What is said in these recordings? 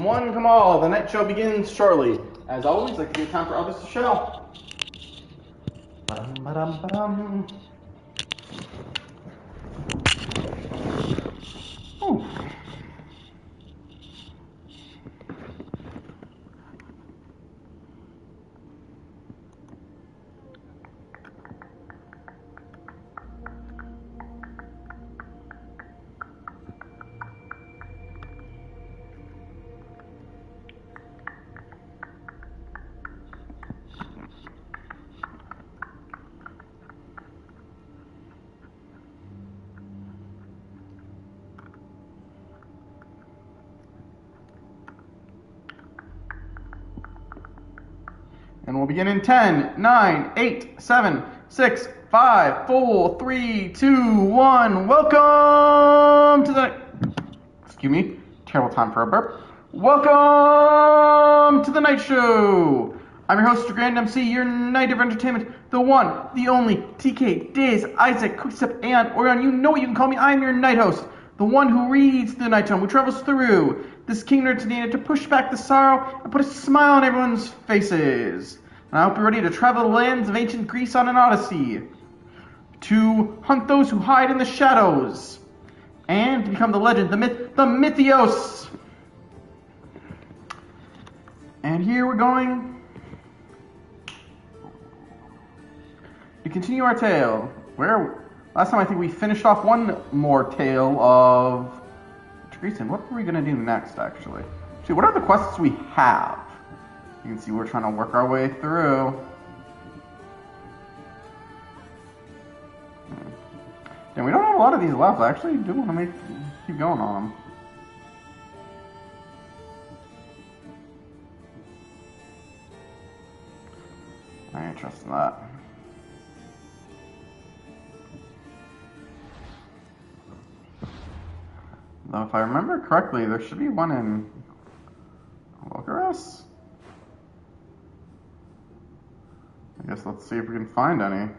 one, come all. The night show begins shortly. As always, like to give time for others to show. Ba-dum. Ooh. And we'll begin in 10, 9, 8, 7, 6, 5, 4, 3, 2, 1. Welcome to the... Excuse me. Terrible time for a burp. Welcome to the Night Show. I'm your host, your Grand MC, your Night of Entertainment, the one, the only, TK, Diz, Isaac, Quickstep, and Orion. You know what you can call me. I'm your night host, the one who reads the night tome, who travels through this kingdom today to push back the sorrow and put a smile on everyone's faces. And I hope you're ready to travel the lands of ancient Greece on an Odyssey, to hunt those who hide in the shadows, and to become the legend, the myth, the mythios. And here we're going to continue our tale. Last time I think we finished off one more tale of Greece. And what are we going to do next, actually? See, what are the quests we have? You can see we're trying to work our way through. And we don't have a lot of these left. I actually do want to keep going on them. I ain't trusting that. Though if I remember correctly, there should be one in Bucharest. I guess let's see if we can find any.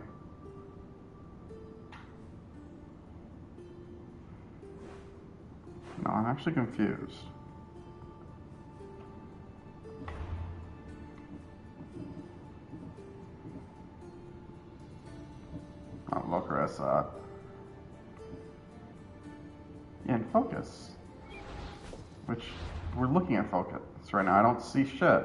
No, I'm actually confused. Not Bucharest, yeah, in focus. Which, we're looking at focus right now. I don't see shit.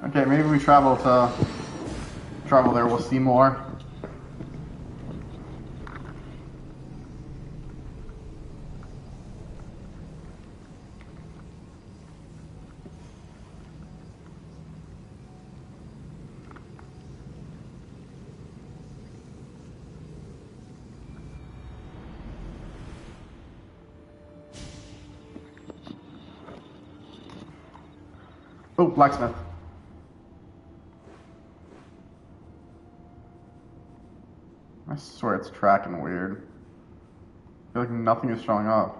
Okay, maybe we travel there, we'll see more. Oh, blacksmith. I swear it's tracking weird. I feel like nothing is showing up.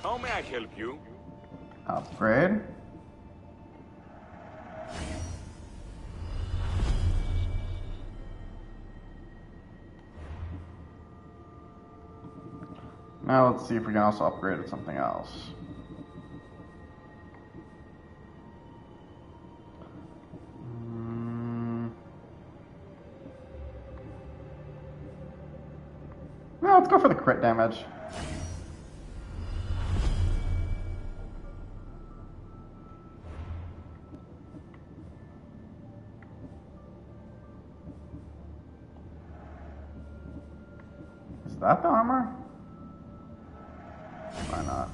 How may I help you? Upgrade. Now let's see if we can also upgrade it something else. Now let's go for the crit damage. Is that the armor? Why not?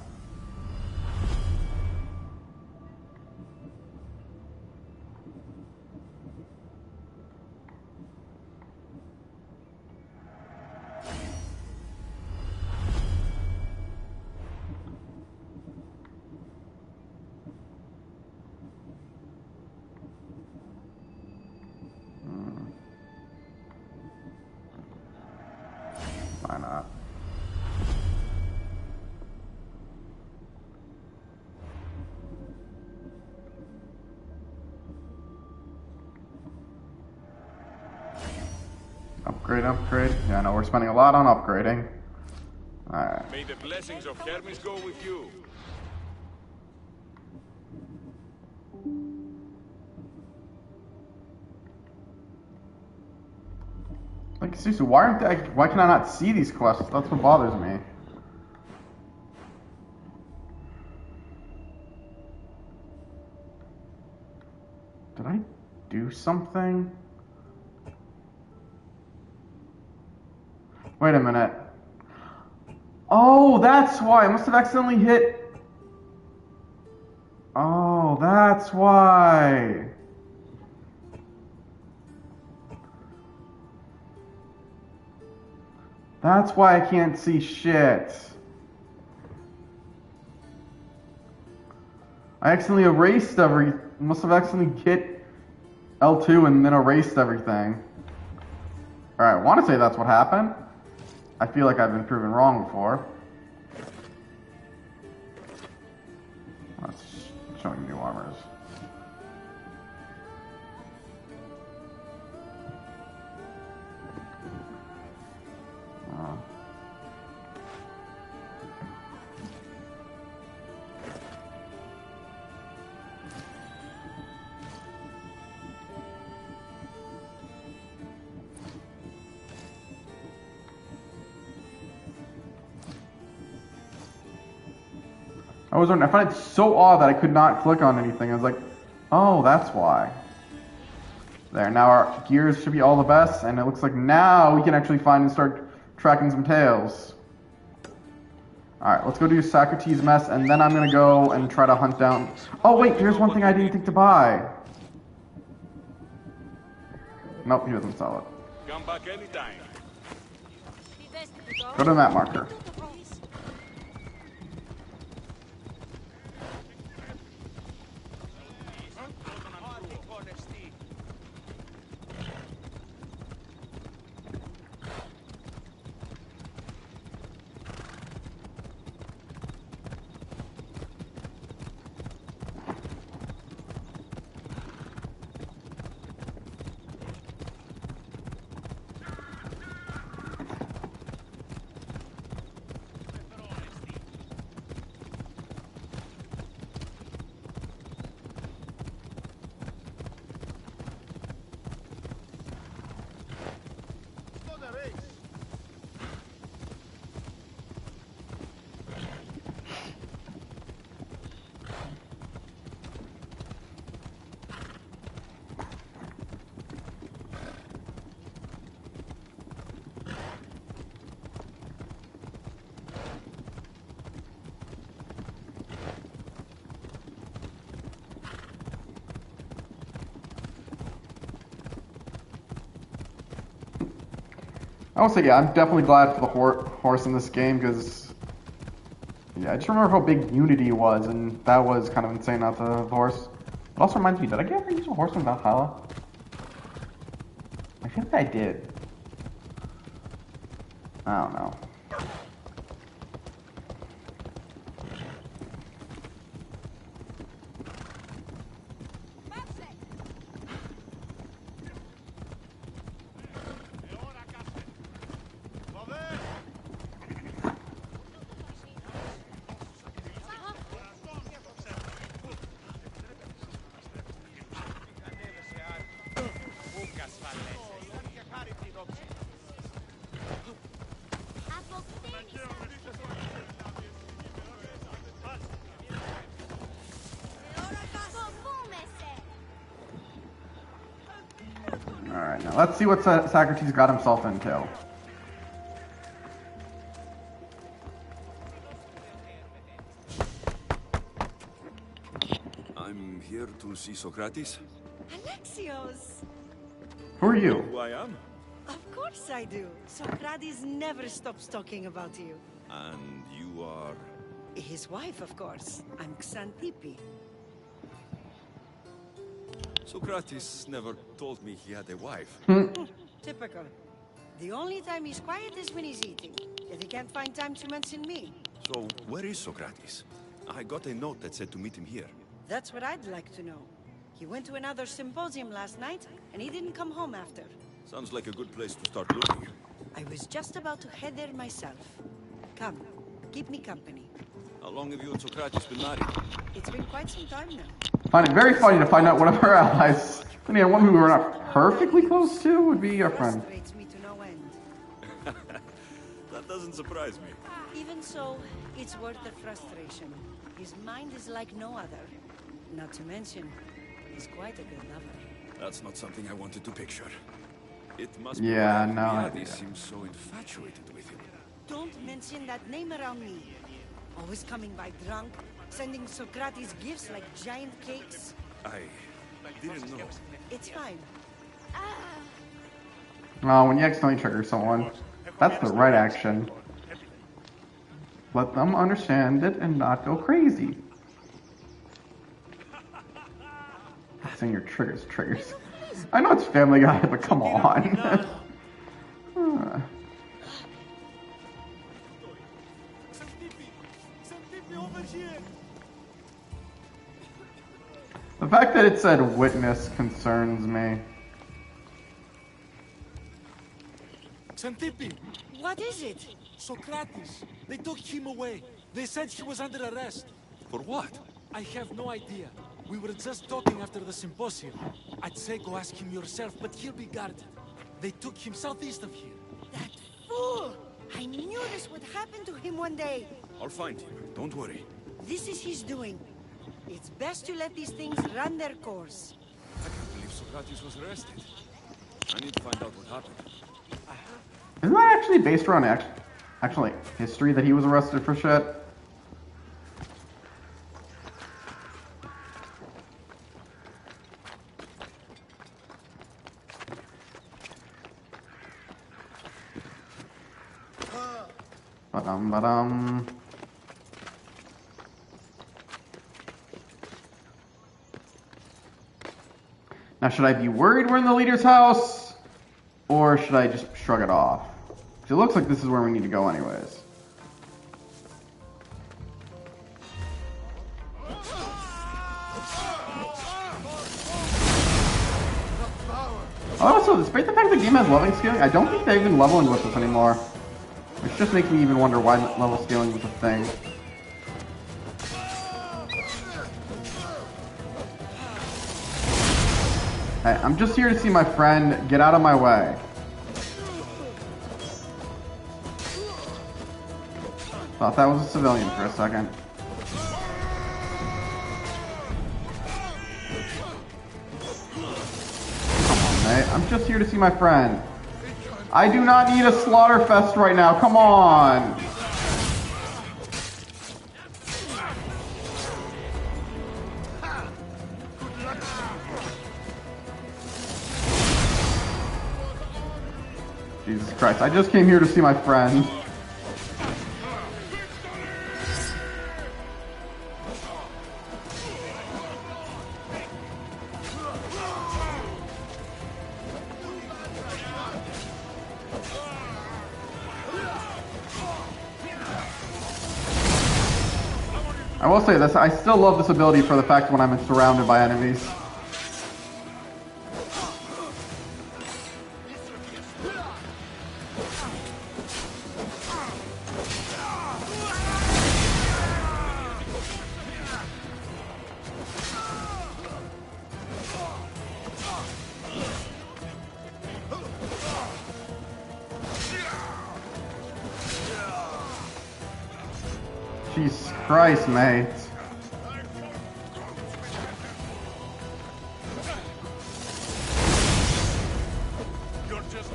upgrade. Yeah, no, we're spending a lot on upgrading. Alright. May the blessings of Hermes go with you. Like, seriously, why can I not see these quests? That's what bothers me. Did I do something? Wait a minute. Oh, that's why. I must have accidentally hit... Oh, that's why. That's why I can't see shit. I accidentally erased must have accidentally hit L2 and then erased everything. Alright, I want to say that's what happened. I feel like I've been proven wrong before. That's showing new armors. I find it so odd that I could not click on anything. I was like, oh, that's why. There, now our gears should be all the best, and it looks like now we can actually find and start tracking some tails. Alright, let's go do Socrates' mess, and then I'm going to go and try to hunt down... Oh, wait, here's one thing I didn't think to buy. Nope, he doesn't sell it. Come back anytime. Go to the map marker. I will say, yeah, I'm definitely glad for the horse in this game, because, yeah, I just remember how big Unity was, and that was kind of insane not to have the horse. It also reminds me, did I ever use a horse in Valhalla? I feel like I did. I don't know. Alright, now let's see what Socrates got himself into. I'm here to see Socrates. Alexios! Who are you? Who I am? Of course I do. Socrates never stops talking about you. And you are... His wife, of course. I'm Xantippe. Socrates never told me he had a wife. Typical. The only time he's quiet is when he's eating. If he can't find time to mention me. So, where is Socrates? I got a note that said to meet him here. That's what I'd like to know. He went to another symposium last night, and he didn't come home after. Sounds like a good place to start looking. I was just about to head there myself. Come, keep me company. How long have you and Socrates been married? It's been quite some time now. Find it very funny to find out one of our allies, depending on one who we're not perfectly close to, would be our friend. Frustrates me to no end. That doesn't surprise me. Even so, it's worth the frustration. His mind is like no other. Not to mention, he's quite a good lover. That's not something I wanted to picture. It must Yeah, be no, He yeah. seems so infatuated with him. Don't mention that name around me. Always coming by drunk, sending Socrates gifts like giant cakes. I didn't know. It's fine. Oh, when you accidentally trigger someone, that's the right action. Let them understand it and not go crazy. Not saying your triggers. I know it's Family Guy, but come on. The fact that it said witness concerns me. Xantippe, What is it? Socrates. They took him away. They said he was under arrest. For what? I have no idea. We were just talking after the symposium. I'd say go ask him yourself, but he'll be guarded. They took him southeast of here. That fool! I knew this would happen to him one day. I'll find him. Don't worry. This is his doing. It's best to let these things run their course. I can't believe Socrates was arrested. I need to find out what happened. Isn't that actually based around actually history that he was arrested for shit? Ba-dum. Now, should I be worried we're in the leader's house? Or should I just shrug it off? 'Cause it looks like this is where we need to go anyways. Also, despite the fact the game has leveling scaling, I don't think they're even leveling with us anymore. Which just makes me even wonder why level scaling was a thing. Hey, I'm just here to see my friend. Get out of my way. Thought that was a civilian for a second. Come on, mate. I'm just here to see my friend. I do not need a slaughter fest right now. Come on. Jesus Christ. I just came here to see my friend. I will say this, I still love this ability for the fact when I'm surrounded by enemies. Jesus Christ, mate. You're just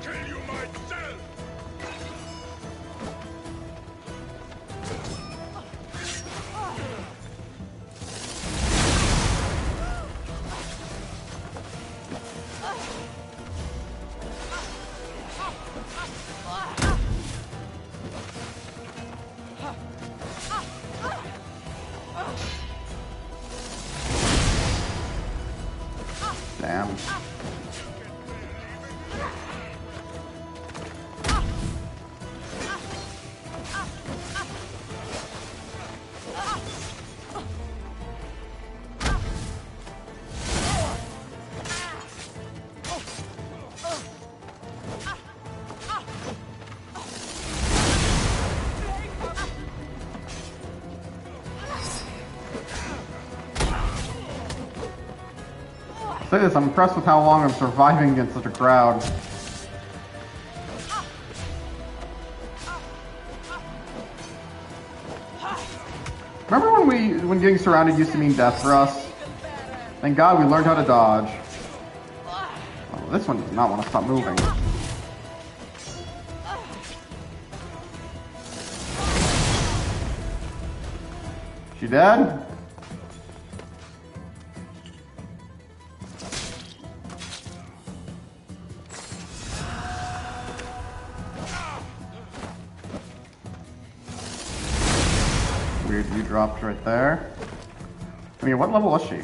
kill you myself. Say this, I'm impressed with how long I'm surviving against such a crowd. Remember when getting surrounded used to mean death for us? Thank God we learned how to dodge. Oh, this one does not want to stop moving. She dead? Weird, you dropped right there. I mean, what level was she?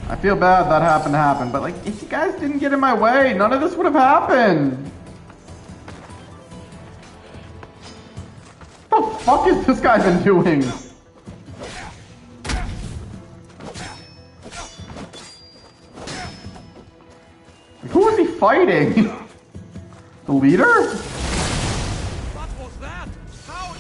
I feel bad that happened to happen, but like, if you guys didn't get in my way, none of this would have happened. What the fuck is this guy been doing? Who is he fighting? The leader? What was that? How?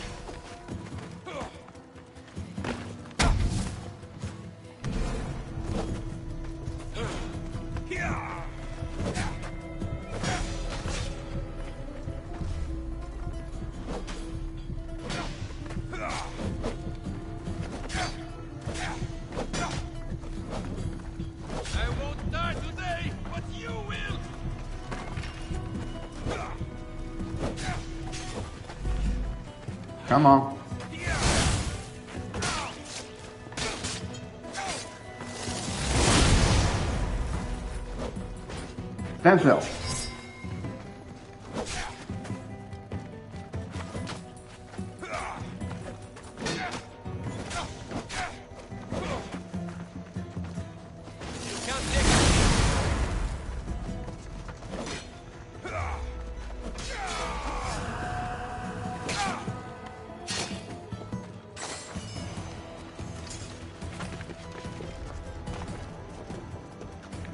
I won't die today, but you will. Come on. Stand still.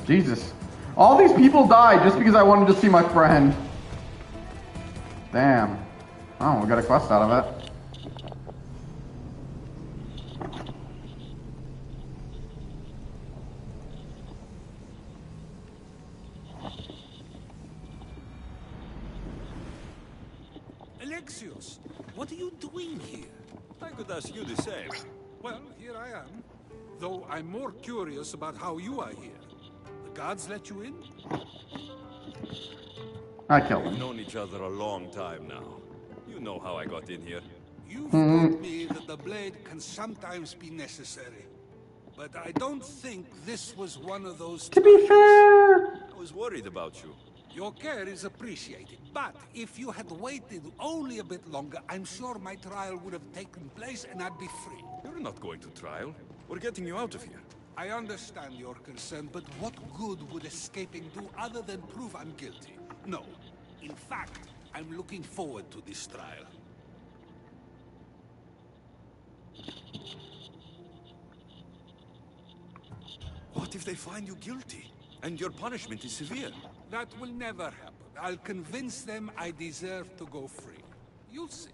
Jesus. All these people died just because I wanted to see my friend. Damn. Oh, we got a quest out of it. Alexios, what are you doing here? I could ask you the same. Well, here I am. Though I'm more curious about how you are here. The guards let you in? I killed We've him. known each other a long time now. You know how I got in here. You've told me that the blade can sometimes be necessary. But I don't think this was one of those To be fair. I was worried about you. Your care is appreciated, but if you had waited only a bit longer, I'm sure my trial would have taken place and I'd be free. You're not going to trial. We're getting you out of here. I understand your concern, but what good would escaping do other than prove I'm guilty? No. In fact, I'm looking forward to this trial. What if they find you guilty? And your punishment is severe? That will never happen. I'll convince them I deserve to go free. You'll see.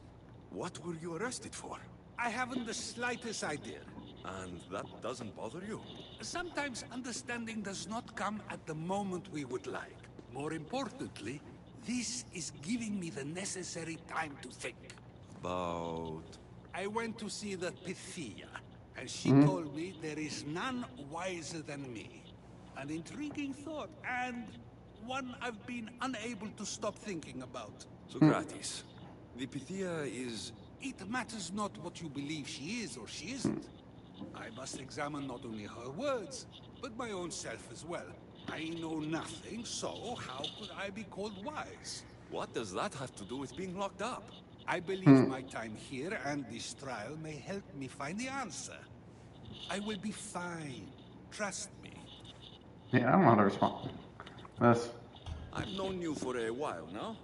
What were you arrested for? I haven't the slightest idea. And that doesn't bother you? Sometimes understanding does not come at the moment we would like. More importantly, this is giving me the necessary time to think. About... I went to see the Pythia, and she told me there is none wiser than me. An intriguing thought, and one I've been unable to stop thinking about. Socrates, the Pythia is... It matters not what you believe she is or she isn't. I must examine not only her words, but my own self as well. I know nothing, so how could I be called wise? What does that have to do with being locked up? I believe my time here and this trial may help me find the answer. I will be fine. Trust me. Yeah, I don't know how to respond. This. I've known you for a while now.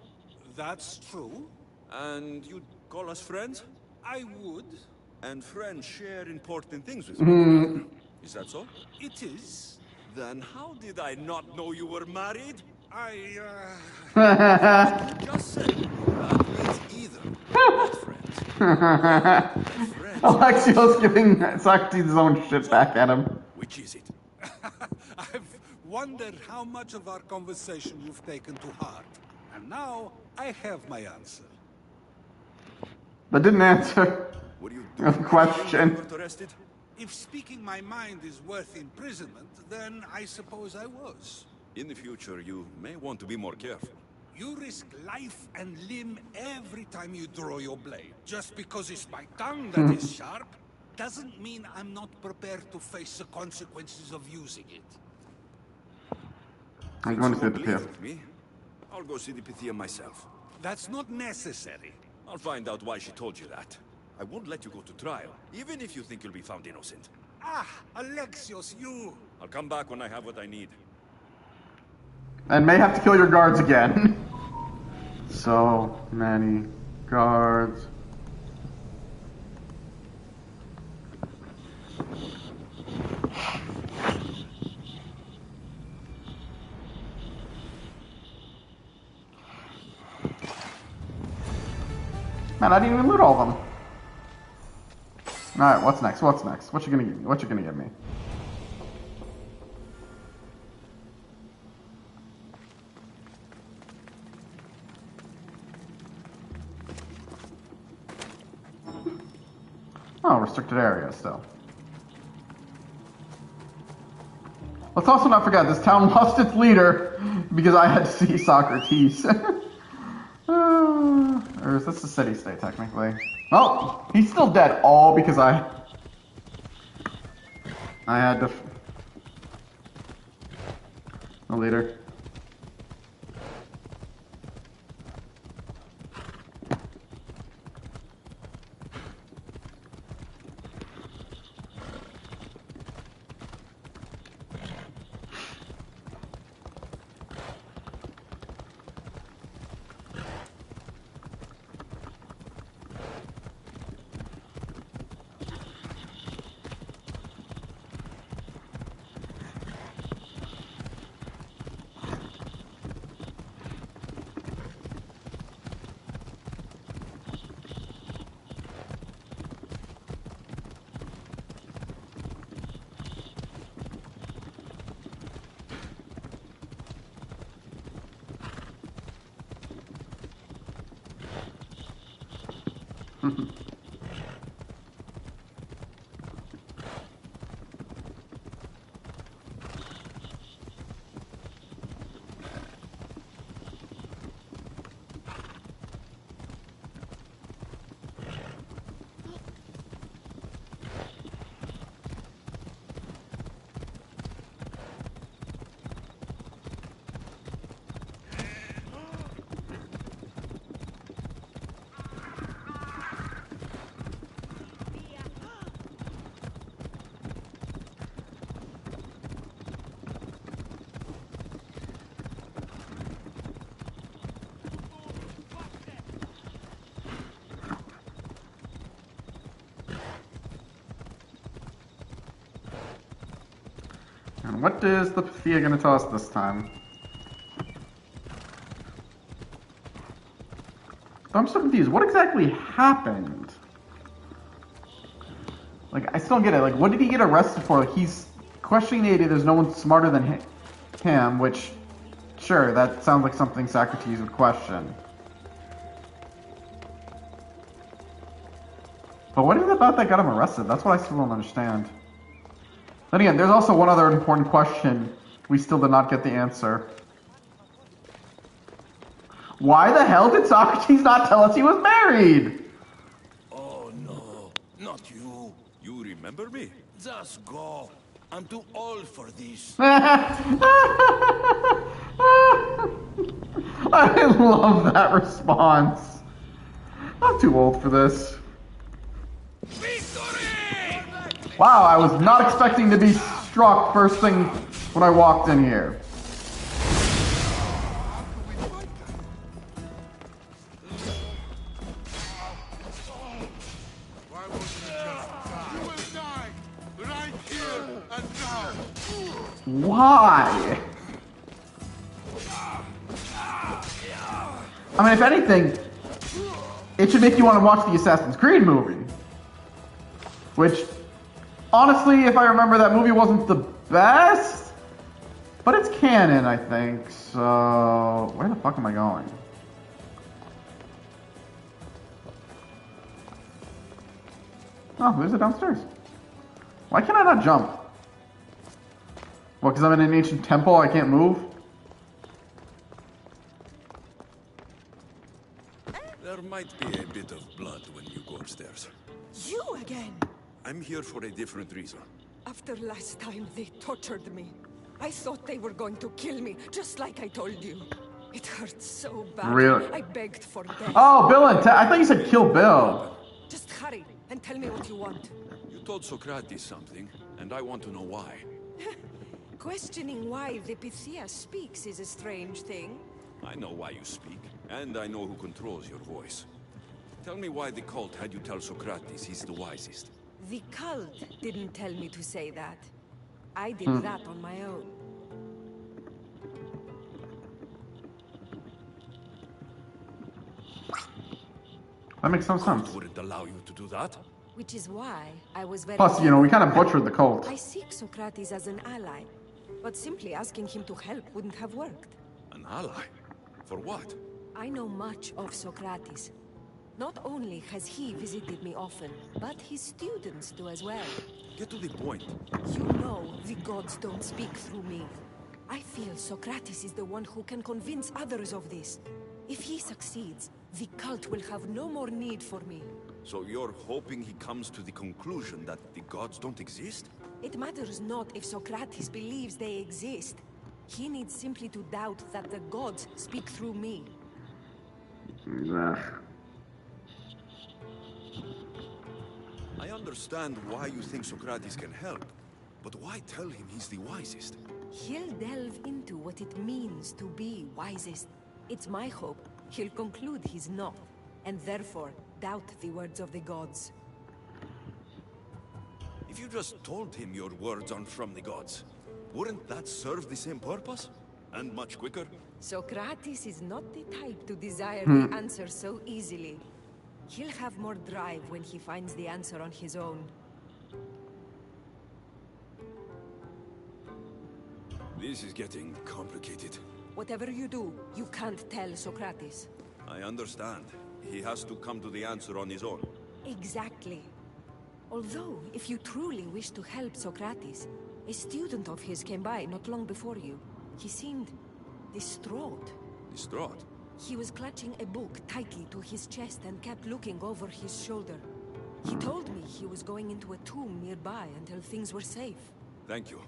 That's true. And you'd call us friends? I would. And friends share important things with you. Is that so? It is. Then how did I not know you were married? I, You just said that means either not friends Alexios giving Socrates his own shit back at him. Which is it? I've wondered how much of our conversation you've taken to heart. And now I have my answer. That didn't answer What do you the do? question. Got arrested? If speaking my mind is worth imprisonment, then I suppose I was. In the future, you may want to be more careful. You risk life and limb every time you draw your blade. Just because it's my tongue that is sharp, doesn't mean I'm not prepared to face the consequences of using it. I'm going to see Since the you won't Pythia. leave with me, I'll go see the Pythia myself. That's not necessary. I'll find out why she told you that. I won't let you go to trial, even if you think you'll be found innocent. Ah, Alexios, you... I'll come back when I have what I need. And may have to kill your guards again. So many guards. Man, I didn't even loot all of them. Alright, what's next? What's next? What you gonna give me? What you gonna give me? Oh, restricted area still. Let's also not forget, this town lost its leader because I had to see Socrates. Or is this a city-state, technically? Oh, he's still dead, all because I had to... The leader. And what is the Pythia going to tell us this time? I'm so confused. What exactly happened? Like, I still don't get it. Like, what did he get arrested for? Like, he's questioning the idea there's no one smarter than him, which, sure, that sounds like something Socrates would question. But what is it about that got him arrested? That's what I still don't understand. Then again, there's also one other important question we still did not get the answer. Why the hell did Socrates not tell us he was married? Oh no, not you. You remember me? Just go. I'm too old for this. I love that response. I'm too old for this. Victory! Wow, I was not expecting to be struck first thing when I walked in here. Why won't you just die? You will die right here and now. Why? I mean, if anything, it should make you want to watch the Assassin's Creed movie. Which, honestly, if I remember, that movie wasn't the best. But it's canon, I think. So, where the fuck am I going? Oh, there's it downstairs. Why can't I not jump? What, because I'm in an ancient temple, I can't move? There might be a bit of blood when you go upstairs. You again? I'm here for a different reason. After last time, they tortured me. I thought they were going to kill me, just like I told you. It hurt so bad. Really? I begged for death. Oh, Bill and Ted. I thought you said kill Bill. Just hurry and tell me what you want. You told Socrates something, and I want to know why. Questioning why the Pythia speaks is a strange thing. I know why you speak, and I know who controls your voice. Tell me why the cult had you tell Socrates he's the wisest. The cult didn't tell me to say that. I did that on my own. That makes no sense. Cult wouldn't allow you to do that. Which is why I was very... Plus, you know, we kind of butchered the cult. I seek Socrates as an ally, but simply asking him to help wouldn't have worked. An ally? For what? I know much of Socrates. Not only has he visited me often, but his students do as well. Get to the point. You know the gods don't speak through me. I feel Socrates is the one who can convince others of this. If he succeeds, the cult will have no more need for me. So you're hoping he comes to the conclusion that the gods don't exist? It matters not if Socrates believes they exist. He needs simply to doubt that the gods speak through me. I understand why you think Socrates can help, but why tell him he's the wisest? He'll delve into what it means to be wisest. It's my hope he'll conclude he's not, and therefore doubt the words of the gods. If you just told him your words aren't from the gods, wouldn't that serve the same purpose? And much quicker? Socrates is not the type to desire the answer so easily. He'll have more drive when he finds the answer on his own. This is getting complicated. Whatever you do, you can't tell Socrates. I understand. He has to come to the answer on his own. Exactly. Although, if you truly wish to help Socrates, a student of his came by not long before you. He seemed distraught. Distraught? He was clutching a book tightly to his chest and kept looking over his shoulder. He told me he was going into a tomb nearby until things were safe. Thank you.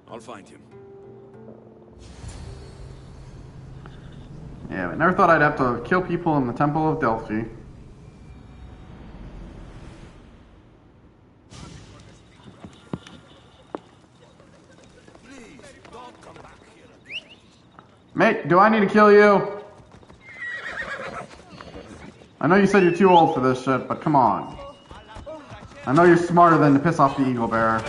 I'll find him. Yeah, I never thought I'd have to kill people in the Temple of Delphi. Please, don't come back here again. Mate, do I need to kill you? I know you said you're too old for this shit, but come on. I know you're smarter than to piss off the Eagle Bearer.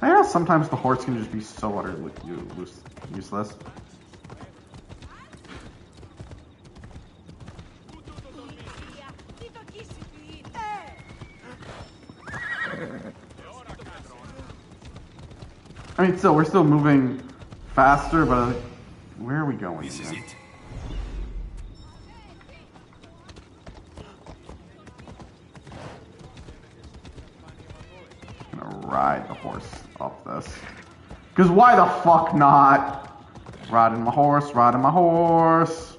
I know sometimes the horse can just be so utterly useless. I mean, still, we're still moving faster, but where are we going? This is it. I'm gonna ride the horse up this. Because why the fuck not? Riding my horse, riding my horse.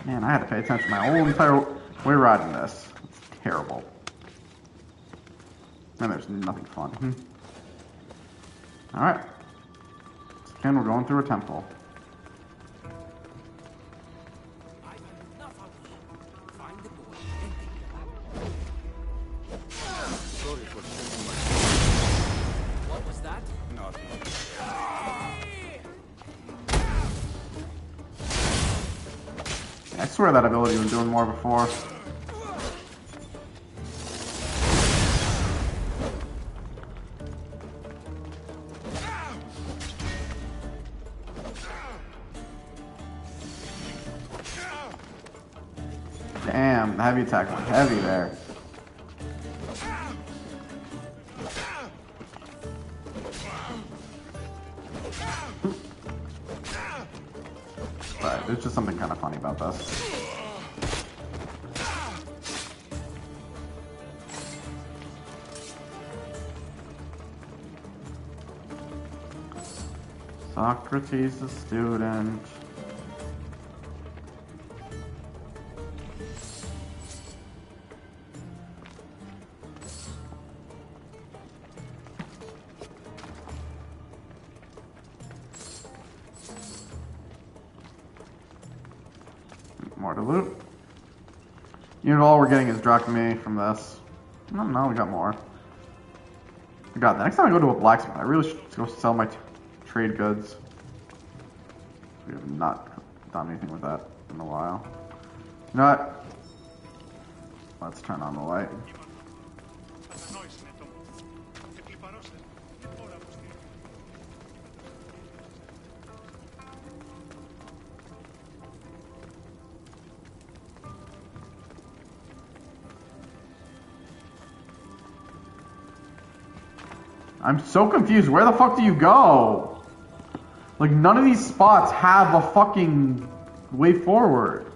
Man, I had to pay attention my whole entire way riding this. It's terrible. And there's nothing fun. Alright. Again, we're going through a temple. Sorry for shooting my... What was that? Nothing. swear that ability was doing more before. Damn, the heavy attack went heavy there. But there's just something kind of funny about this. Socrates, the student. More to loot. You know, all we're getting is drachmae from this. No, we got more. God, the next time I go to a blacksmith, I really should go sell my trade goods. We have not done anything with that in a while. You know what? Let's turn on the light. I'm so confused. Where the fuck do you go? Like, none of these spots have a fucking way forward.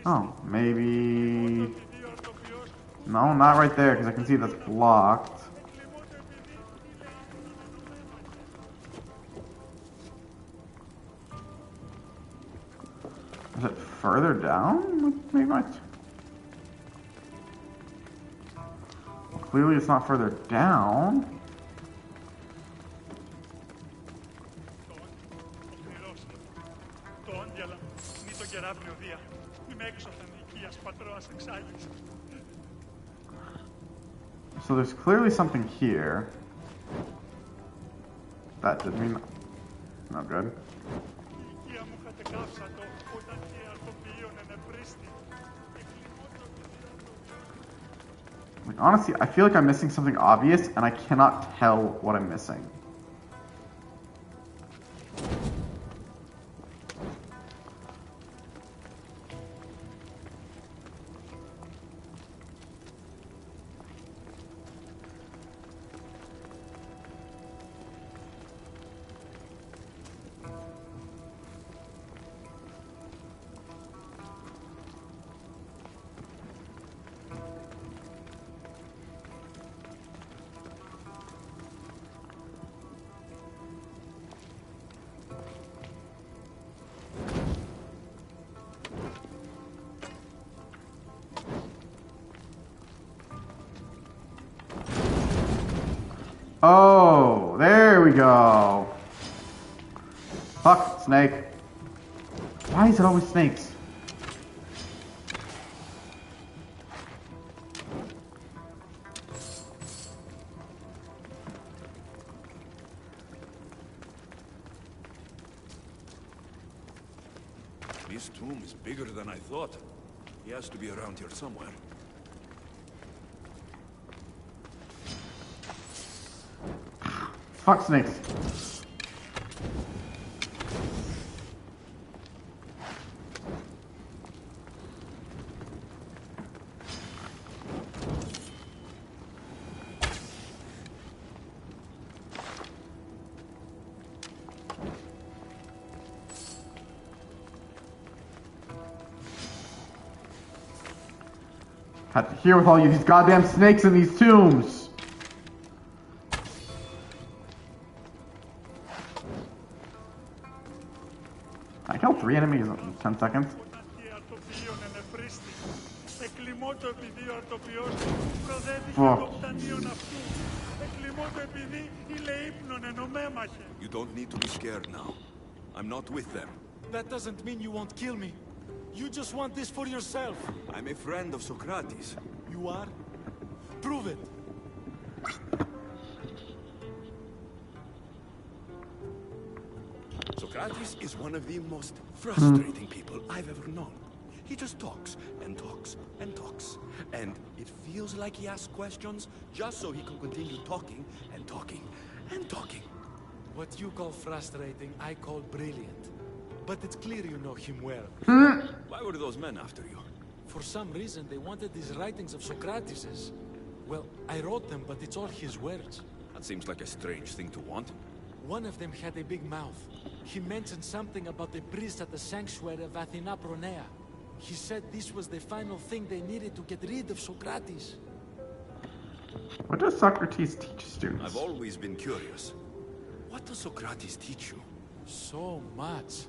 Oh, maybe... No, not right there, because I can see that's blocked. Is it further down? Maybe my... Clearly it's not further down. So there's clearly something here. That did mean no good. Like, honestly, I feel like I'm missing something obvious, and I cannot tell what I'm missing. Oh, there we go. Fuck, snake. Why is it always snakes? This tomb is bigger than I thought. He has to be around here somewhere. Fuck snakes. Had to hear with all you these goddamn snakes in these tombs. I killed 3 enemies in 10 seconds. Fuck. You don't need to be scared now. I'm not with them. That doesn't mean you won't kill me. You just want this for yourself. I'm a friend of Socrates. You are? Prove it. Socrates Socrates is one of the most frustrating people I've ever known. He just talks and talks and talks. And it feels like he asks questions just so he can continue talking and talking and talking. What you call frustrating, I call brilliant. But it's clear you know him well. Why were those men after you? For some reason, they wanted these writings of Socrates's. Well, I wrote them, but it's all his words. That seems like a strange thing to want. One of them had a big mouth. He mentioned something about the priest at the sanctuary of Athena Pronea. He said this was the final thing they needed to get rid of Socrates. What does Socrates teach students? I've always been curious. What does Socrates teach you? So much.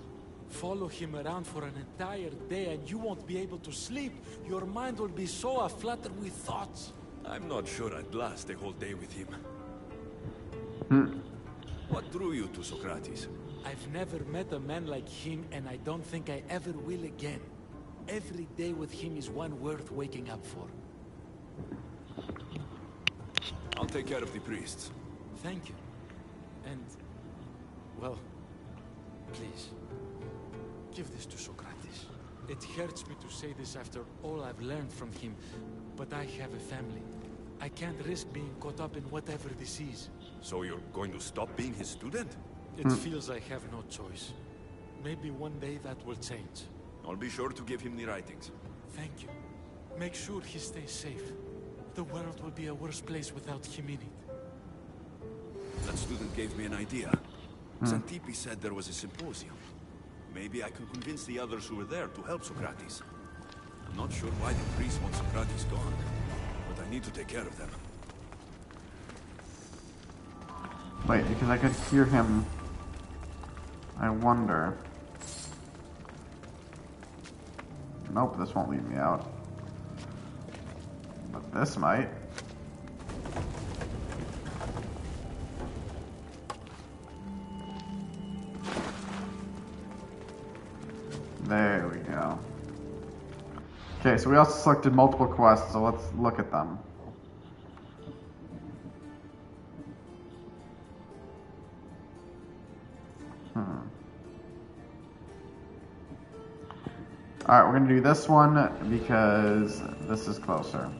Follow him around for an entire day and you won't be able to sleep. Your mind will be so aflutter with thoughts. I'm not sure I'd last a whole day with him. What drew you to Socrates? I've never met a man like him and I don't think I ever will again. Every day with him is one worth waking up for. I'll take care of the priests. Thank you. And, well, please, give this to Socrates. It hurts me to say this after all I've learned from him, but I have a family. I can't risk being caught up in whatever this is. So you're going to stop being his student? It feels I have no choice. Maybe one day that will change. I'll be sure to give him the writings. Thank you. Make sure he stays safe. The world will be a worse place without him in it. That student gave me an idea. Xantippe said there was a symposium. Maybe I can convince the others who were there to help Socrates. I'm not sure why the priests want Socrates gone, but I need to take care of them. Wait, because I could hear him. I wonder. Nope, this won't lead me out. But this might. There we go. Okay, so we also selected multiple quests, so let's look at them. Alright, we're going to do this one because this is closer.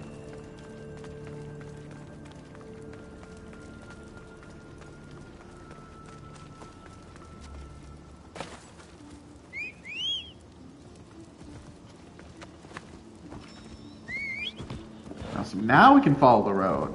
So now we can follow the road.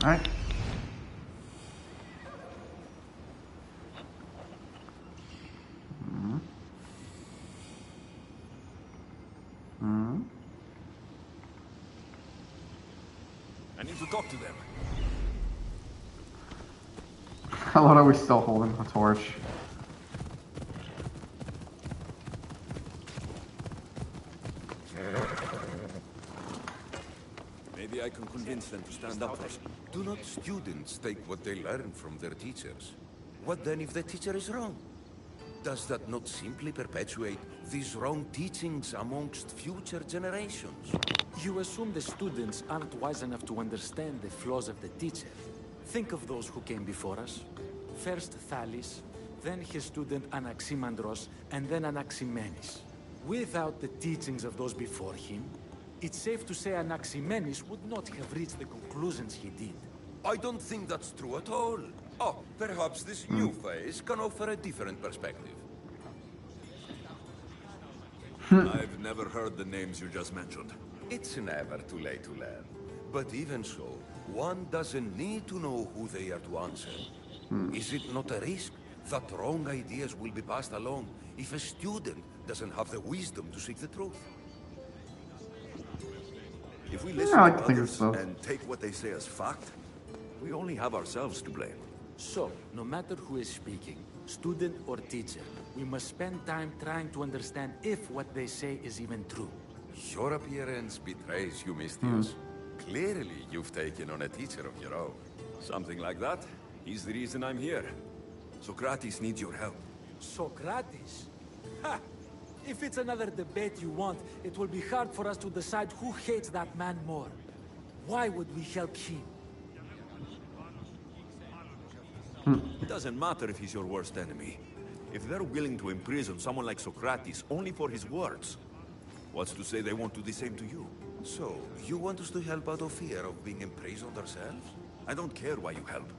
Alright. I need to talk to them. I love how we're still holding the torch. Maybe I can convince them to stand up for us. Do not students take what they learn from their teachers? What then if the teacher is wrong? Does that not simply perpetuate these wrong teachings amongst future generations? You assume the students aren't wise enough to understand the flaws of the teacher. Think of those who came before us. First Thales, then his student Anaximandros, and then Anaximenes. Without the teachings of those before him, it's safe to say Anaximenes would not have reached the conclusions he did. I don't think that's true at all. Oh, perhaps this new phase can offer a different perspective. I've never heard the names you just mentioned. It's never too late to learn. But even so, one doesn't need to know who they are to answer. Is it not a risk that wrong ideas will be passed along if a student doesn't have the wisdom to seek the truth? If we listen I like to to think others so. and take what they say as fact, we only have ourselves to blame. So, no matter who is speaking, student or teacher, we must spend time trying to understand if what they say is even true. Your appearance betrays you, Mystios. Clearly, you've taken on a teacher of your own. Something like that. He's the reason I'm here. Socrates needs your help. Socrates? Ha! If it's another debate you want, it will be hard for us to decide who hates that man more. Why would we help him? It doesn't matter if he's your worst enemy. If they're willing to imprison someone like Socrates only for his words, what's to say they won't do the same to you? So, you want us to help out of fear of being imprisoned ourselves? I don't care why you help.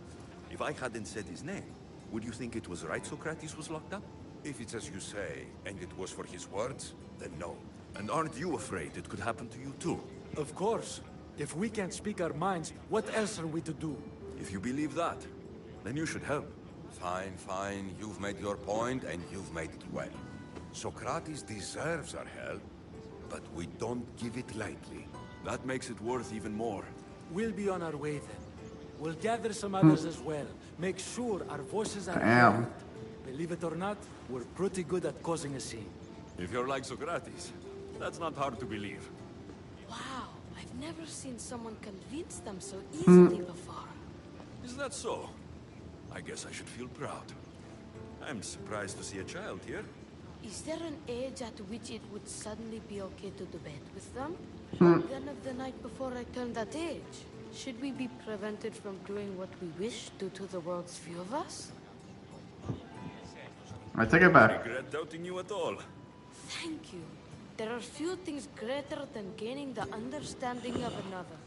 If I hadn't said his name, would you think it was right Socrates was locked up? If it's as you say, and it was for his words, then no. And aren't you afraid it could happen to you too? Of course. If we can't speak our minds, what else are we to do? If you believe that, then you should help. Fine, fine. You've made your point, and you've made it well. Socrates deserves our help, but we don't give it lightly. That makes it worth even more. We'll be on our way then. We'll gather some others as well. Make sure our voices are Damn. heard. Believe it or not, we're pretty good at causing a scene. If you're like Socrates, that's not hard to believe. Wow, I've never seen someone convince them so easily before. Is that so? I guess I should feel proud. I'm surprised to see a child here. Is there an age at which it would suddenly be okay to debate with them? Then of the night before I turned that age, should we be prevented from doing what we wish due to the world's view of us? I take it back. Regret doubting you at all. Thank you. There are few things greater than gaining the understanding of another.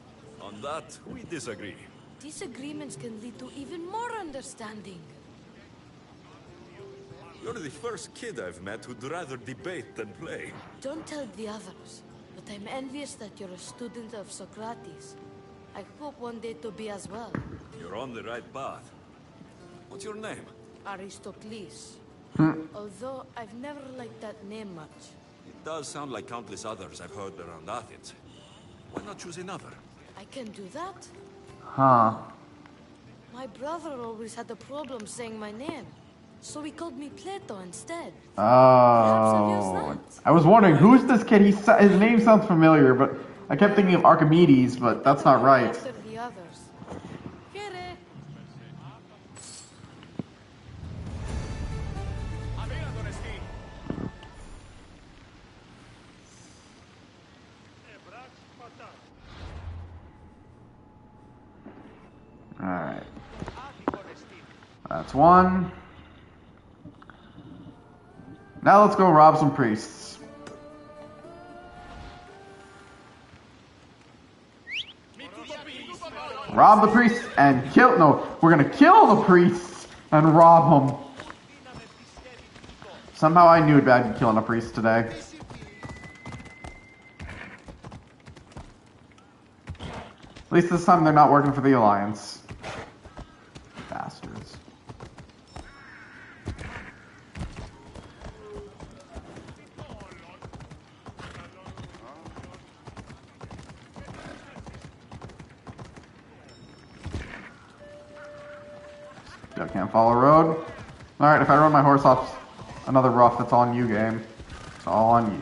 On that, we disagree. Disagreements can lead to even more understanding. You're the first kid I've met who'd rather debate than play. Don't tell the others, but I'm envious that you're a student of Socrates. I hope one day to be as well. You're on the right path. What's your name? Aristocles. Although I've never liked that name much. It does sound like countless others I've heard around Athens. Why not choose another? I can do that? Huh. My brother always had a problem saying my name, so he called me Plato instead. Oh. I was wondering, who's this kid? His name sounds familiar, but I kept thinking of Archimedes, but that's not right. After the others. Here. Alright. That's one. Now let's go rob some priests. Rob the priests and kill. No, we're gonna kill the priests and rob them. Somehow I knew I'd be killing a priest today. At least this time they're not working for the Alliance. Bastards. Still can't follow road. Alright, if I run my horse off another rough, that's on you, game. It's all on you.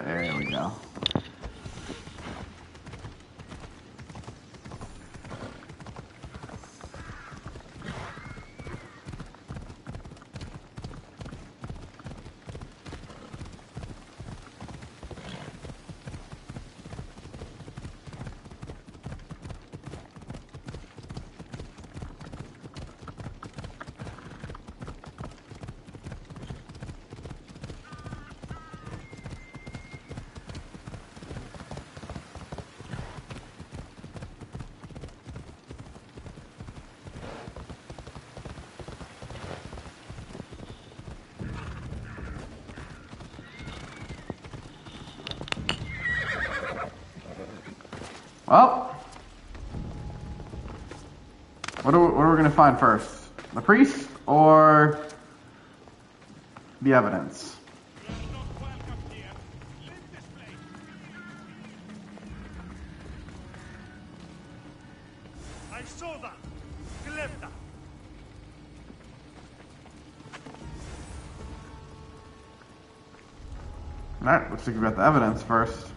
There we go. Well, what are we gonna find first? The priest or the evidence? I saw that. Glebta. Alright, looks like we got the evidence first.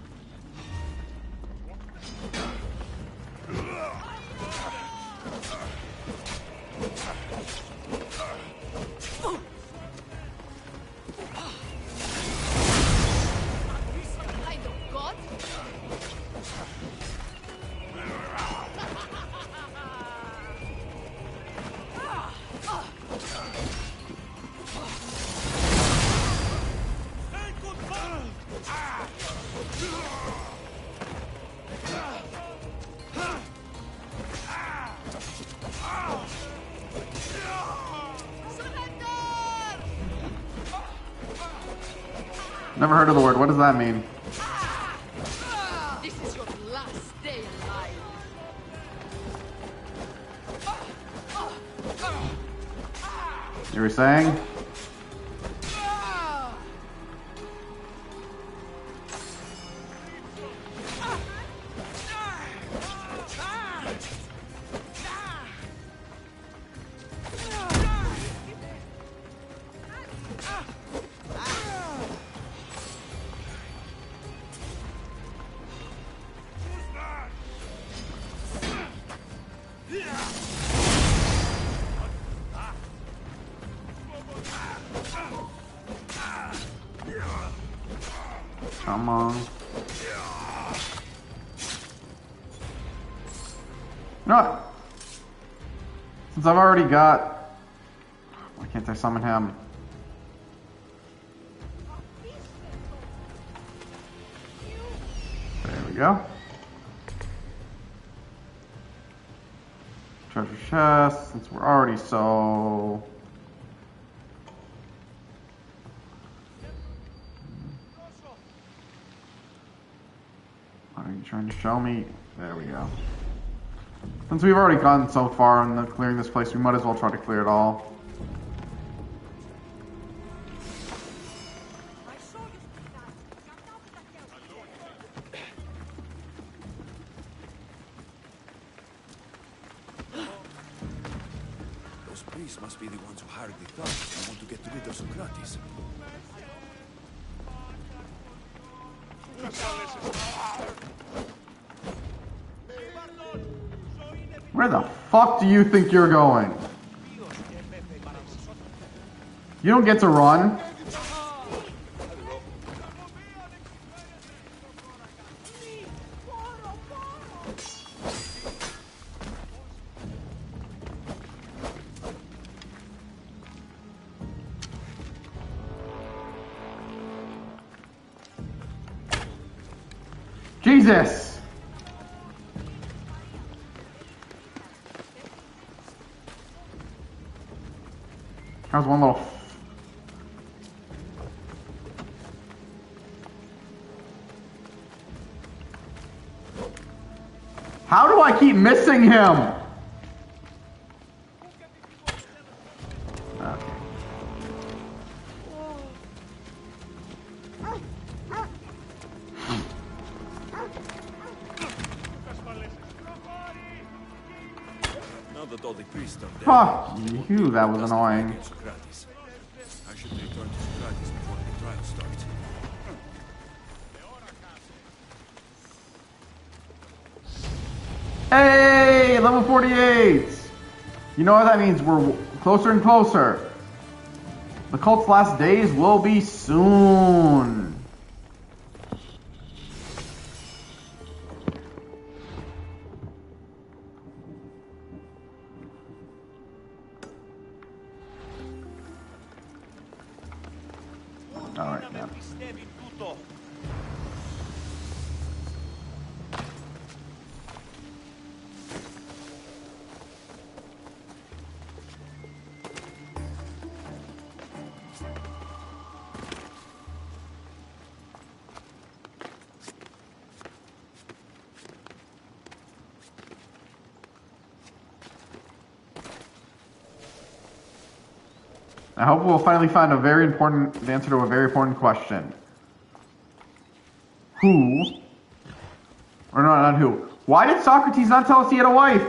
Never heard of the word. What does that mean? This is your last day alive. You were saying? Come on. You know what? Since I've already got... Why can't I summon him? There we go. Treasure chest, since we're already so... Are you trying to show me? There we go. Since we've already gone so far in clearing this place, we might as well try to clear it all. Those priests must be the ones who hired the thugs and want to get rid of Socrates. Where the fuck do you think you're going? You don't get to run. Jesus! How's one little... How do I keep missing him? Okay. Now that all the priests are dead, Fuck you, that was annoying. Socrates. I should return to Socrates before the trial starts. Hey, level 48! You know what that means? We're closer and closer. The cult's last days will be soon. Alright, now. I hope we'll finally find the answer to a very important question. Who, or no, not who. Why did Socrates not tell us he had a wife?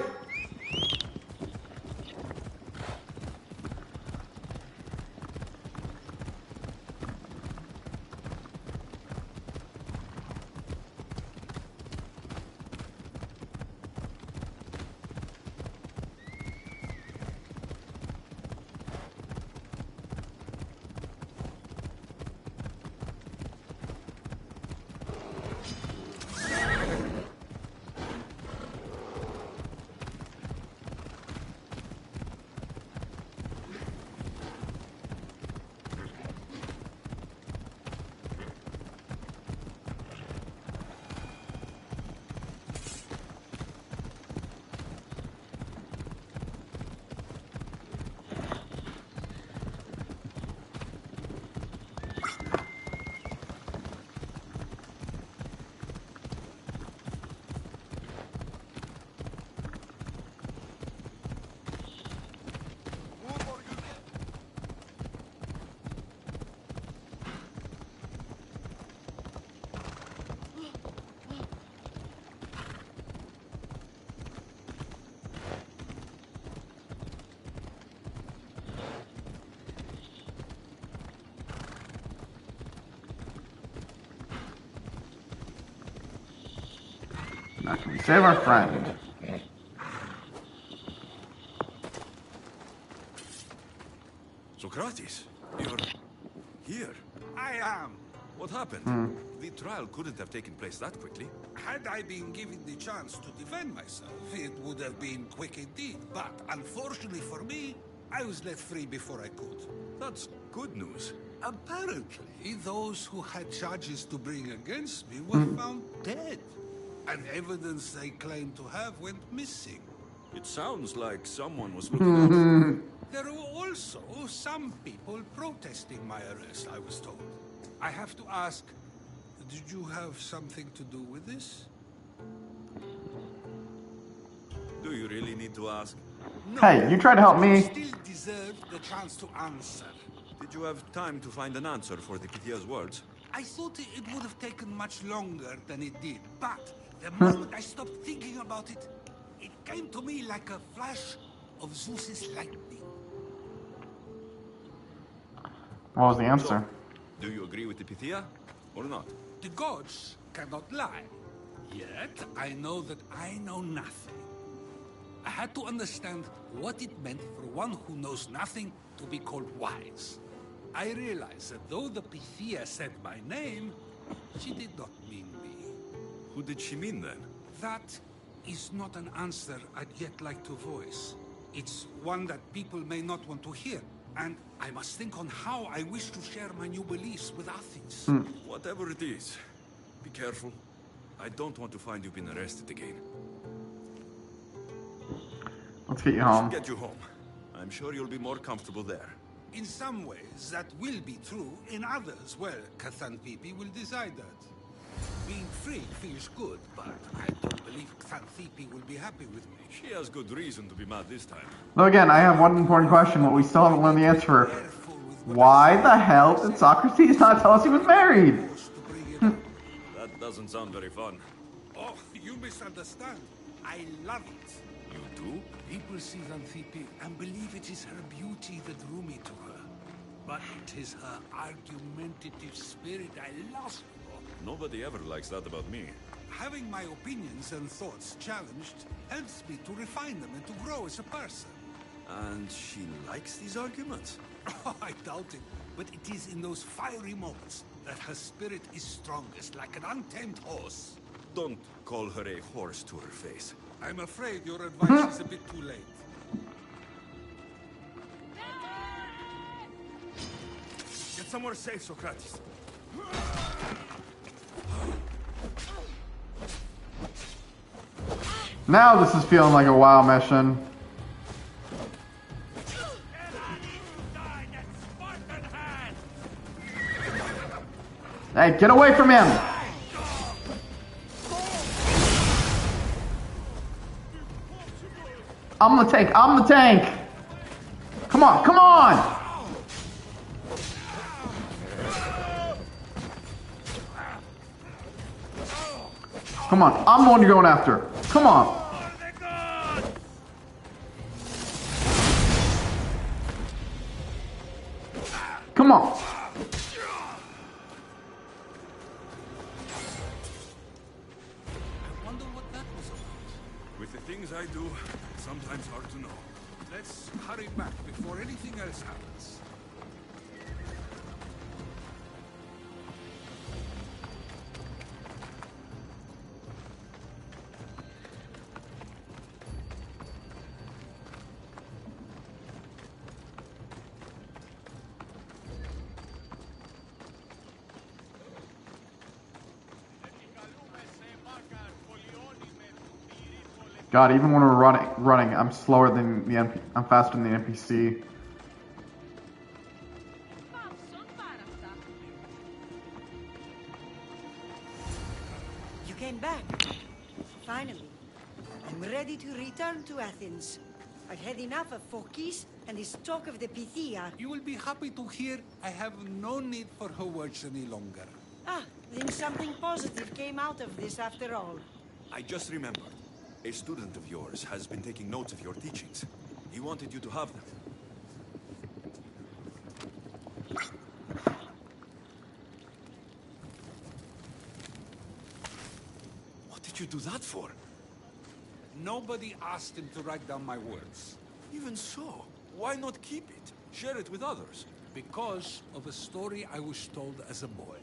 Now can we save our friend? Socrates, you're here. I am. What happened? The trial couldn't have taken place that quickly. Had I been given the chance to defend myself, it would have been quick indeed. But unfortunately for me, I was let free before I could. That's good news. Apparently, those who had charges to bring against me were found dead. And evidence they claimed to have went missing. It sounds like someone was looking out. There were also some people protesting my arrest, I was told. I have to ask, did you have something to do with this? Do you really need to ask? No, Hey, you tried to help me. you still deserve the chance to answer. Did you have time to find an answer for the Pythia's words? I thought it would have taken much longer than it did, but the moment I stopped thinking about it, it came to me like a flash of Zeus's lightning. What was the answer? So, do you agree with the Pythia, or not? The gods cannot lie. Yet, I know that I know nothing. I had to understand what it meant for one who knows nothing to be called wise. I realized that though the Pythia said my name, she did not mean me. Who did she mean then? That is not an answer I'd yet like to voice. It's one that people may not want to hear, and I must think on how I wish to share my new beliefs with Athens. Whatever it is, be careful. I don't want to find you being arrested again. Let's get you I home. should get you home. I'm sure you'll be more comfortable there. In some ways, that will be true. In others, well, Xanthippe will decide that. Being free feels good, but I don't believe Xanthippe will be happy with me. She has good reason to be mad this time. Though again, I have one important question, but we still haven't learned the answer for. Why the hell did Socrates not tell us he was married? That doesn't sound very fun. Oh, you misunderstand. I love it. You do? People see Xanthippe and believe it is her beauty that drew me to her. But it is her argumentative spirit I lost for. Nobody ever likes that about me. Having my opinions and thoughts challenged helps me to refine them and to grow as a person. And she likes these arguments? Oh, I doubt it. But it is in those fiery moments that her spirit is strongest, like an untamed horse. Don't call her a horse to her face. I'm afraid your advice is a bit too late. Get somewhere safe, Socrates. Now this is feeling like a WoW mission. Hey, get away from him! I'm the tank, I'm the tank! Come on, come on! Come on, I'm the one you're going after. Come on. Come on. I wonder what that was about. With the things I do, it's sometimes hard to know. Let's hurry back before anything else happens. God, even when we're running, I'm slower than the I'm faster than the NPC. You came back. Finally. I'm ready to return to Athens. I've had enough of Phokis and his talk of the Pythia. You will be happy to hear I have no need for her words any longer. Ah, then something positive came out of this after all. I just remembered. A student of yours has been taking notes of your teachings. He wanted you to have them. What did you do that for? Nobody asked him to write down my words. Even so, why not keep it? Share it with others. Because of a story I was told as a boy.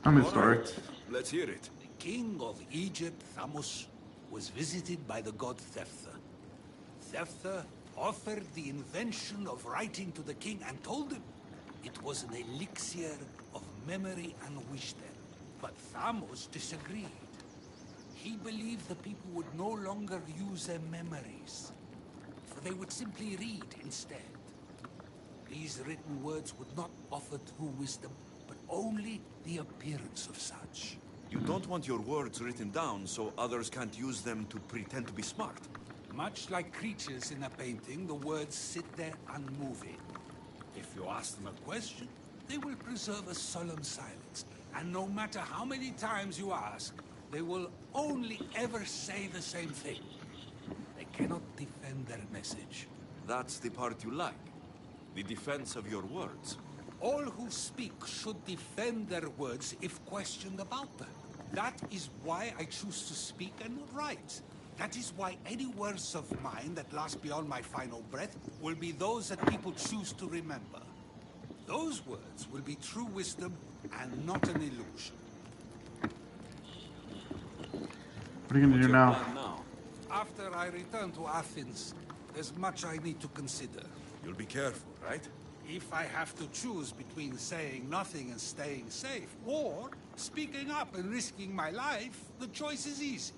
I'm in All story. right, let's hear it. The king of Egypt, Thamos, was visited by the god Thephtha. Thephtha offered the invention of writing to the king and told him it was an elixir of memory and wisdom. But Thamos disagreed. He believed the people would no longer use their memories, for they would simply read instead. These written words would not offer true wisdom, but only the appearance of such. You don't want your words written down so others can't use them to pretend to be smart. Much like creatures in a painting, the words sit there unmoving. If you ask them a question, they will preserve a solemn silence. And no matter how many times you ask, they will only ever say the same thing. They cannot defend their message. That's the part you like. The defense of your words. All who speak should defend their words if questioned about them. That is why I choose to speak and not write. That is why any words of mine that last beyond my final breath will be those that people choose to remember. Those words will be true wisdom and not an illusion. What are you gonna do now? Plan now. After I return to Athens, there's much I need to consider. You'll be careful, right? If I have to choose between saying nothing and staying safe, or speaking up and risking my life, the choice is easy.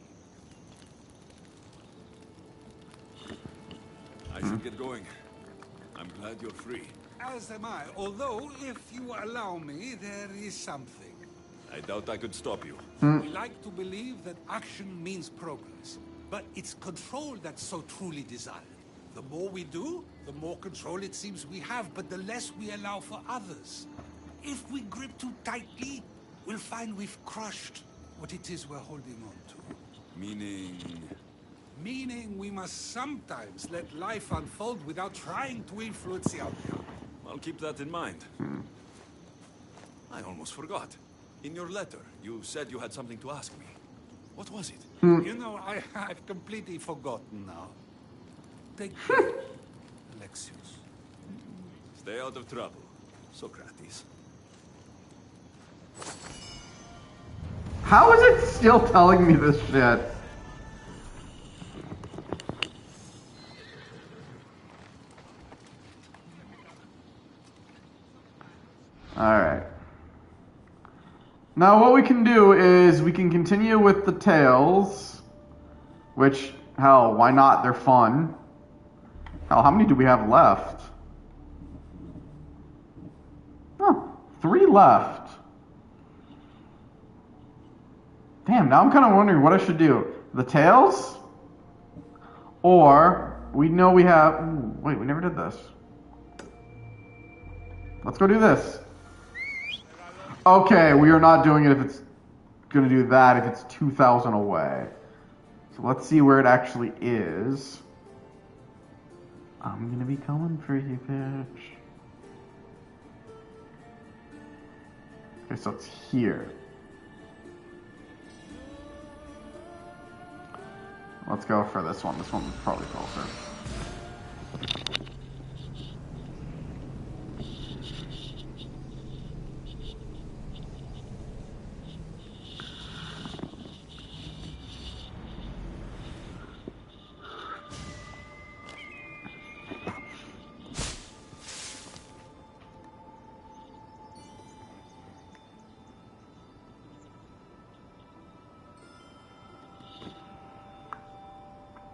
I should get going. I'm glad you're free. As am I, although, if you allow me, there is something. I doubt I could stop you. We like to believe that action means progress, but it's control that's so truly desired. The more we do, the more control it seems we have, but the less we allow for others. If we grip too tightly, we'll find we've crushed what it is we're holding on to. Meaning... Meaning we must sometimes let life unfold without trying to influence the outcome. I'll keep that in mind. I almost forgot. In your letter, you said you had something to ask me. What was it? You know, I've completely forgotten now. Take care, Alexios. Stay out of trouble, Socrates. How is it still telling me this shit? Alright. Now what we can do is we can continue with the tales, which, hell, why not? They're fun. Hell, how many do we have left? Oh, 3 left. Damn, now I'm kind of wondering what I should do. The tales? Or, we know we have... Ooh, wait, we never did this. Let's go do this. Okay, we are not doing it if it's going to do that if it's 2,000 away. So let's see where it actually is. I'm going to be coming for you, bitch. Okay, so it's here. Let's go for this one. This one's probably closer.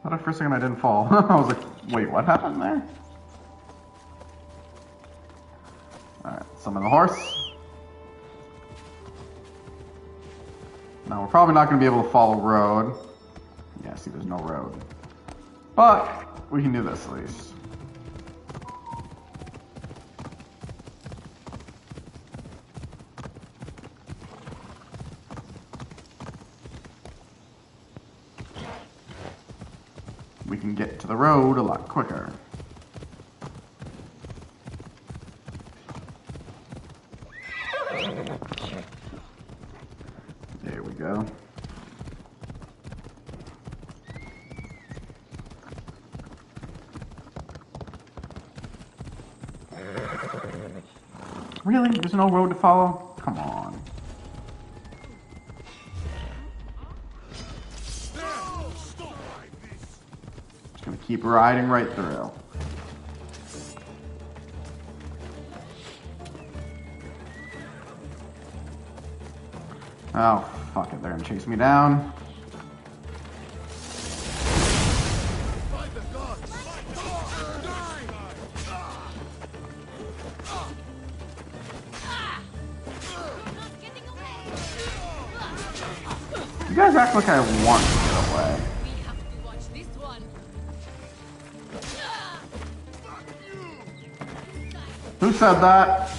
I thought for a second I didn't fall. I was like, wait, what happened there? Alright, summon the horse. Now we're probably not going to be able to follow road. Yeah, see, there's no road. But we can do this at least. We can get to the road a lot quicker. There we go. Really? There's no road to follow? Come on. Just gonna keep riding right through. Oh, fuck it. They're gonna chase me down. You guys act like I want to get away. We have to watch this one. Who said that?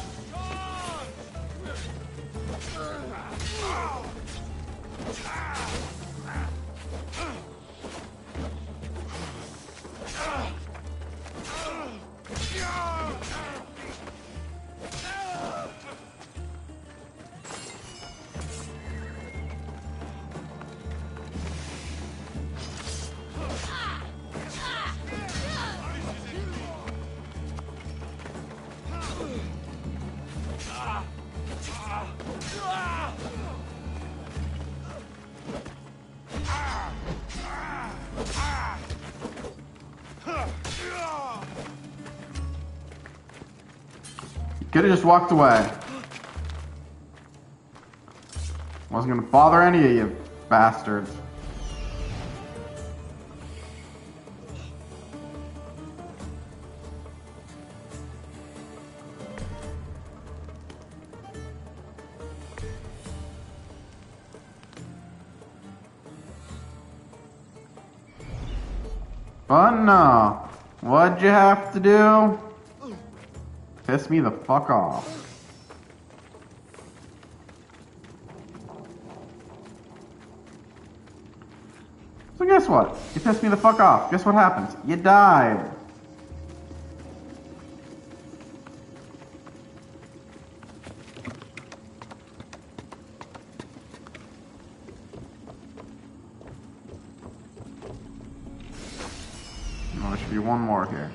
Could have just walked away. Wasn't gonna bother any of you bastards. But no. What'd you have to do? Piss me the fuck off. So guess what? You pissed me the fuck off. Guess what happens? You died. No, there should be one more here.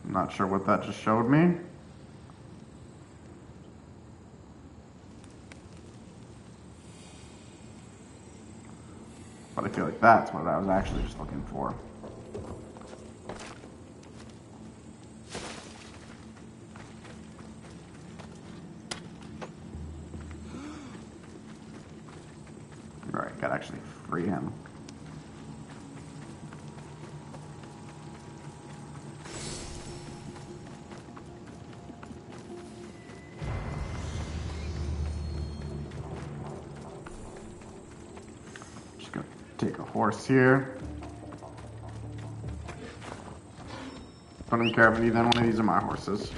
I'm not sure what that just showed me. But I feel like that's what I was actually just looking for. Alright, gotta actually free him. Take a horse here. Don't even care if either one of these are my horses.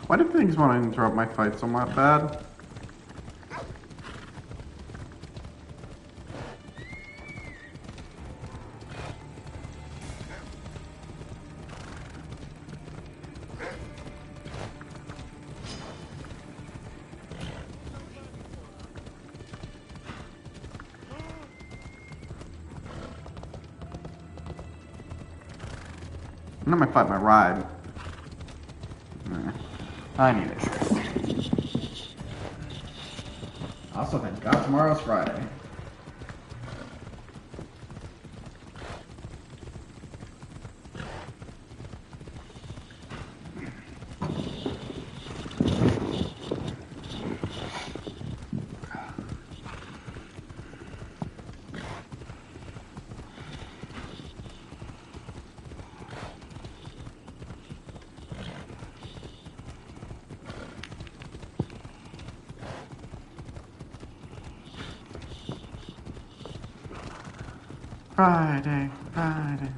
Why do things want to interrupt my fight so much bad? I'm not my fight, my ride. I need it. Also, thank God tomorrow's Friday. Friday, Friday.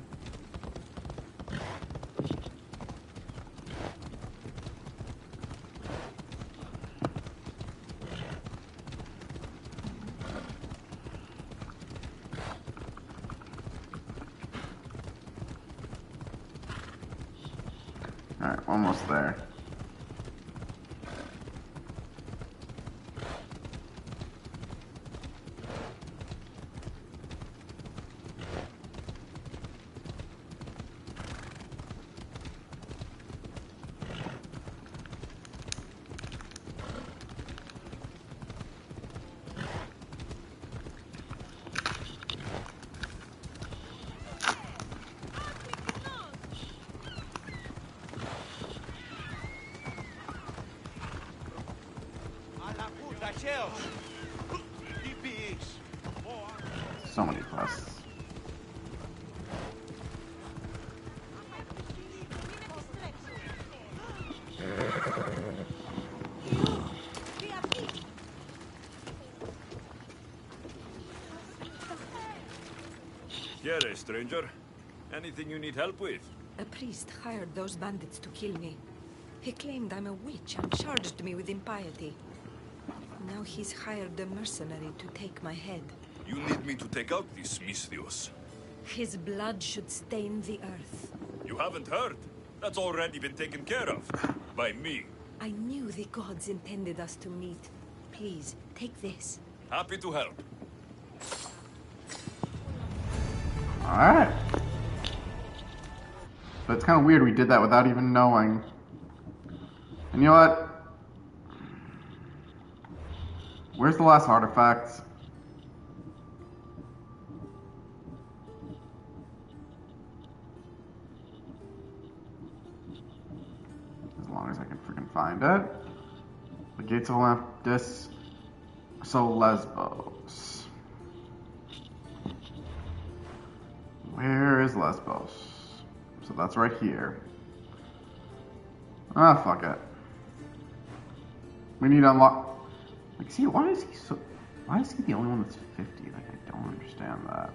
Alright, almost there. So many quests. Here, stranger. Anything you need help with? A priest hired those bandits to kill me. He claimed I'm a witch and charged me with impiety. Now he's hired a mercenary to take my head. You need me to take out this Misthios. His blood should stain the earth. You haven't heard? That's already been taken care of. By me. I knew the gods intended us to meet. Please, take this. Happy to help. Alright. But it's kind of weird we did that without even knowing. And you know what? Where's the last artifact? As long as I can freaking find it. The gates of Olympus. So Lesbos. Where is Lesbos? So that's right here. Ah, fuck it. We need to unlock. Like, see, why is he the only one that's 50? Like, I don't understand that.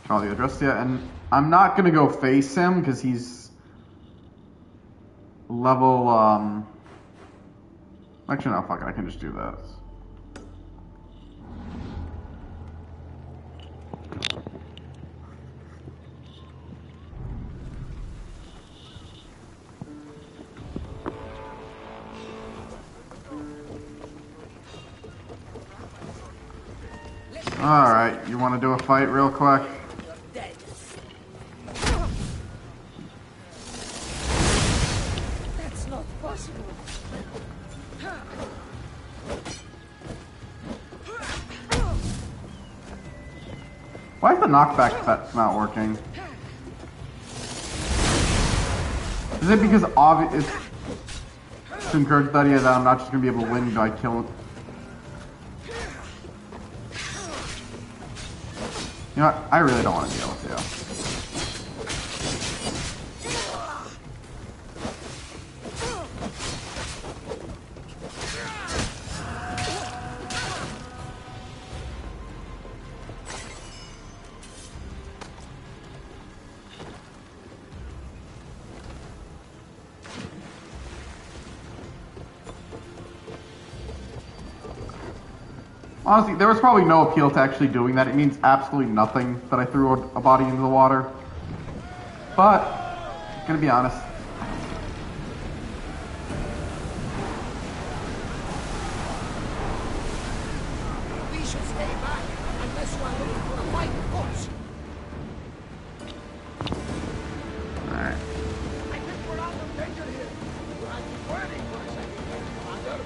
Call the address yet, and I'm not gonna go face him because he's level, actually no, fuck it, I can just do this. Alright, you want to do a fight real quick? That's not possible. Why is the knockback not working? Is it because it's to encourage the idea that I'm not just going to be able to win by killing? You know what? I really don't want to deal with you. Honestly, there was probably no appeal to actually doing that. It means absolutely nothing that I threw a body into the water. But, gonna be honest. We should stay back unless you are looking for a fight, of course. Alright. I think we're out of danger here. But I've been waiting for a second, Commander.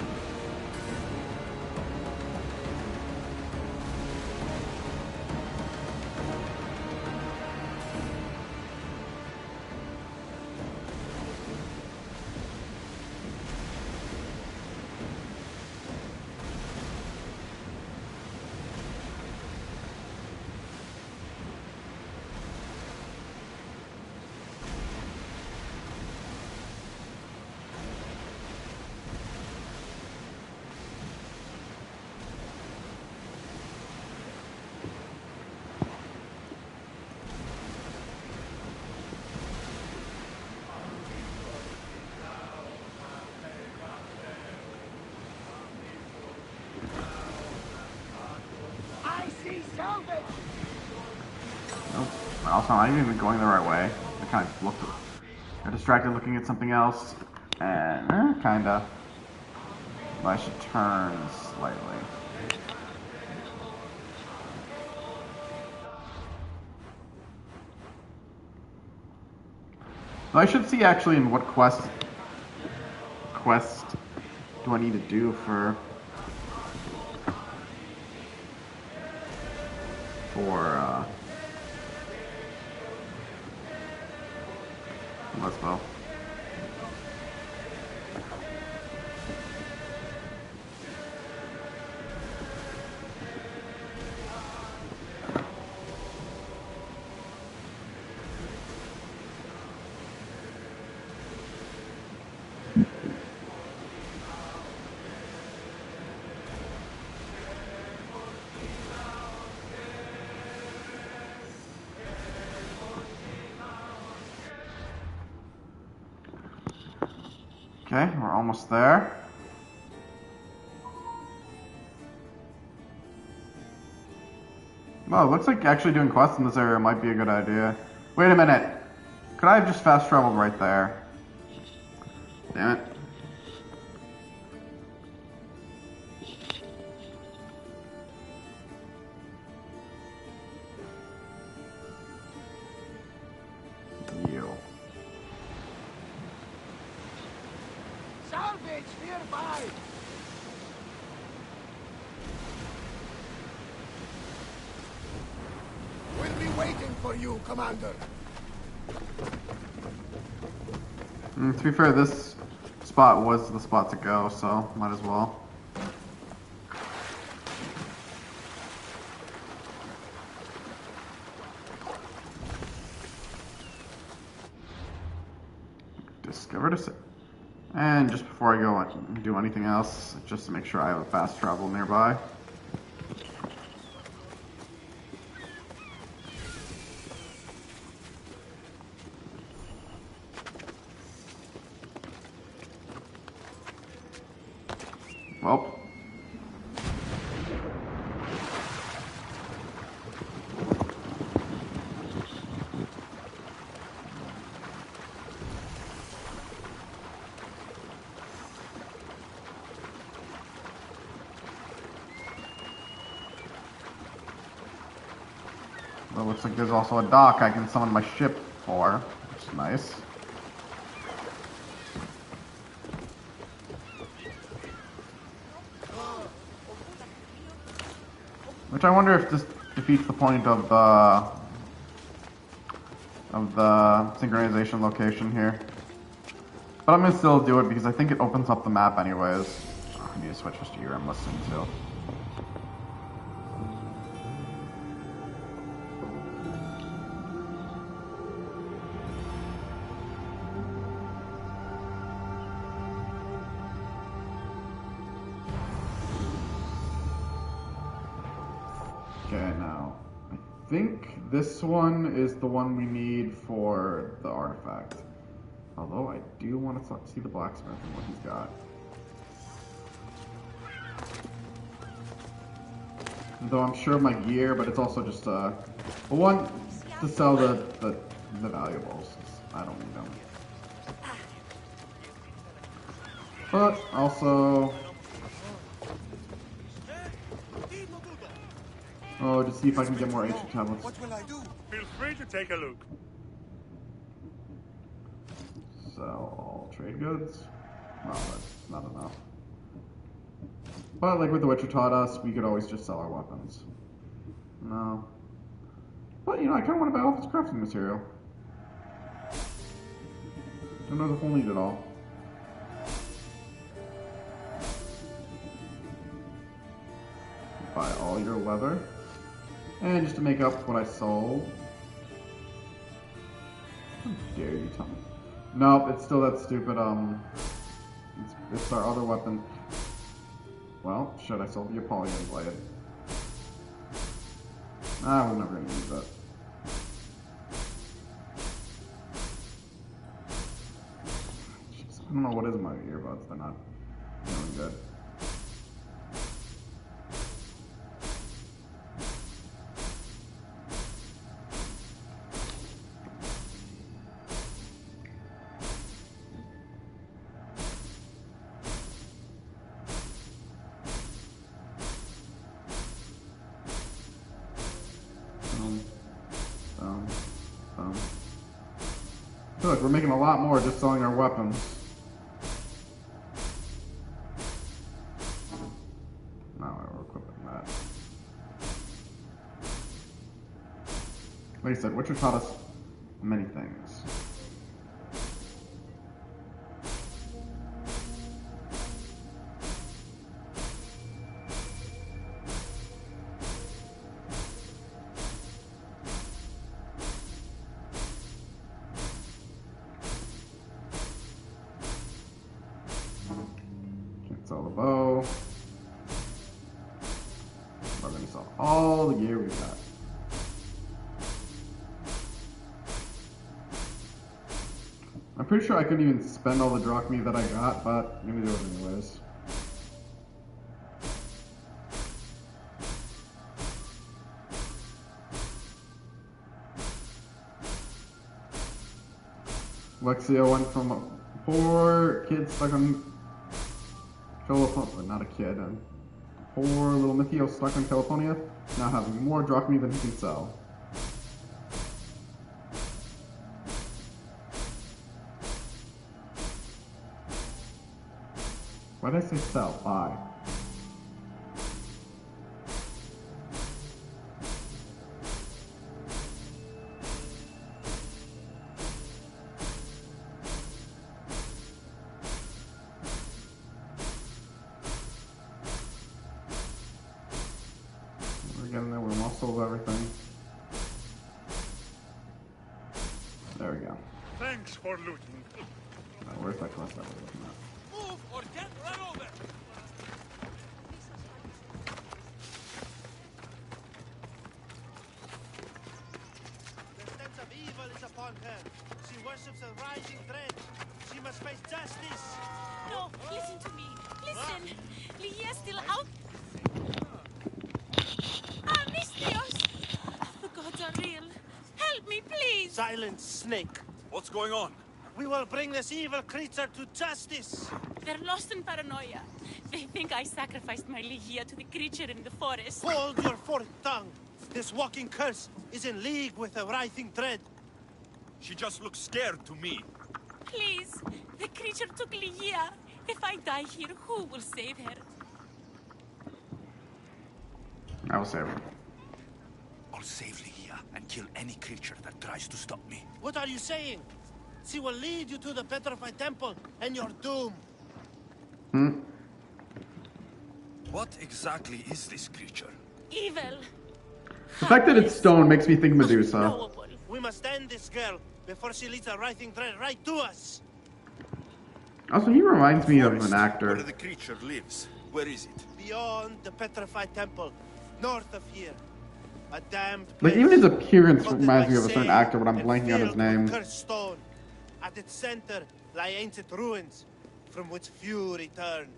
Also, I'm not even going the right way. I kind of looked, got distracted looking at something else, and kinda. But I should turn slightly. So I should see actually in what quest do I need to do for let's go. Okay, we're almost there. Well, it looks like actually doing quests in this area might be a good idea. Wait a minute. Could I have just fast traveled right there? Damn it. Salvage nearby! We'll be waiting for you, Commander. To be fair, this spot was the spot to go, so might as well. Discover this. And just before I go and do anything else, just to make sure I have a fast travel nearby. Well. it looks like there's also a dock I can summon my ship for, which is nice. Which I wonder if this defeats the point of the synchronization location here. But I'm gonna still do it because I think it opens up the map anyways. Oh, I need to switch this to ear I'm listening to. Okay, now I think this one is the one we need for the artifact. Although I do want to see the blacksmith and what he's got. Though I'm sure of my gear, but it's also just one to sell the valuables. I don't need them. But also, to see if I can get more ancient tablets. What will I do? Feel free to take a look. Sell all trade goods. Well, that's not enough. But like what the Witcher taught us, we could always just sell our weapons. No. But you know, I kind of want to buy all this crafting material. Don't know if we'll need it all. Buy all your leather. And just to make up what I sold. How dare you tell me? Nope, it's still that stupid, it's our other weapon. Well, shit, I sold the Apollyon blade. We're never gonna use that. Jeez, I don't know what is in my earbuds, they're not doing good. Look, we're making a lot more just selling our weapons. Now we're equipping that. Like I said, Witcher taught us many things. Sell the bow. We're gonna sell all the gear we got. I'm pretty sure I couldn't even spend all the drachmae that I got, but I'm gonna do it anyways. Alexios went from a poor kid stuck on California, not a kid, and poor little Mythio stuck on California, now having more drachmae than he can sell. Why did I say sell? Buy. Getting there, we're almost sold everything. There we go. Thanks for looting. Now, where's that class that we're looking at? Move or get run over. The sense of evil is upon her. She worships a rising dread. She must face justice. No, listen to me. Listen. Lyhia's still out. Alexios! The gods are real. Help me, please. Silence, snake. What's going on? We will bring this evil creature to justice. They're lost in paranoia. They think I sacrificed my Lyhia to the creature in the forest. Hold your forked tongue. This walking curse is in league with the writhing dread. She just looks scared to me. Please, the creature took Ligia. If I die here, who will save her? I will save her. I'll save Ligia and kill any creature that tries to stop me. What are you saying? She will lead you to the petrified temple and your doom. What exactly is this creature? Evil. The fact that it's stone makes me think Medusa. Unknowable. We must end this girl before she leads the writhing dread right to us. Also, he reminds me of an Where actor. the creature lives. Where is it? Beyond the petrified temple, north of here. A damned Like, place. even his appearance reminds me of a Haunted certain by actor, but I'm sand blanking on his and filled name. with cursed stone. At its center lie ancient ruins, from which few return.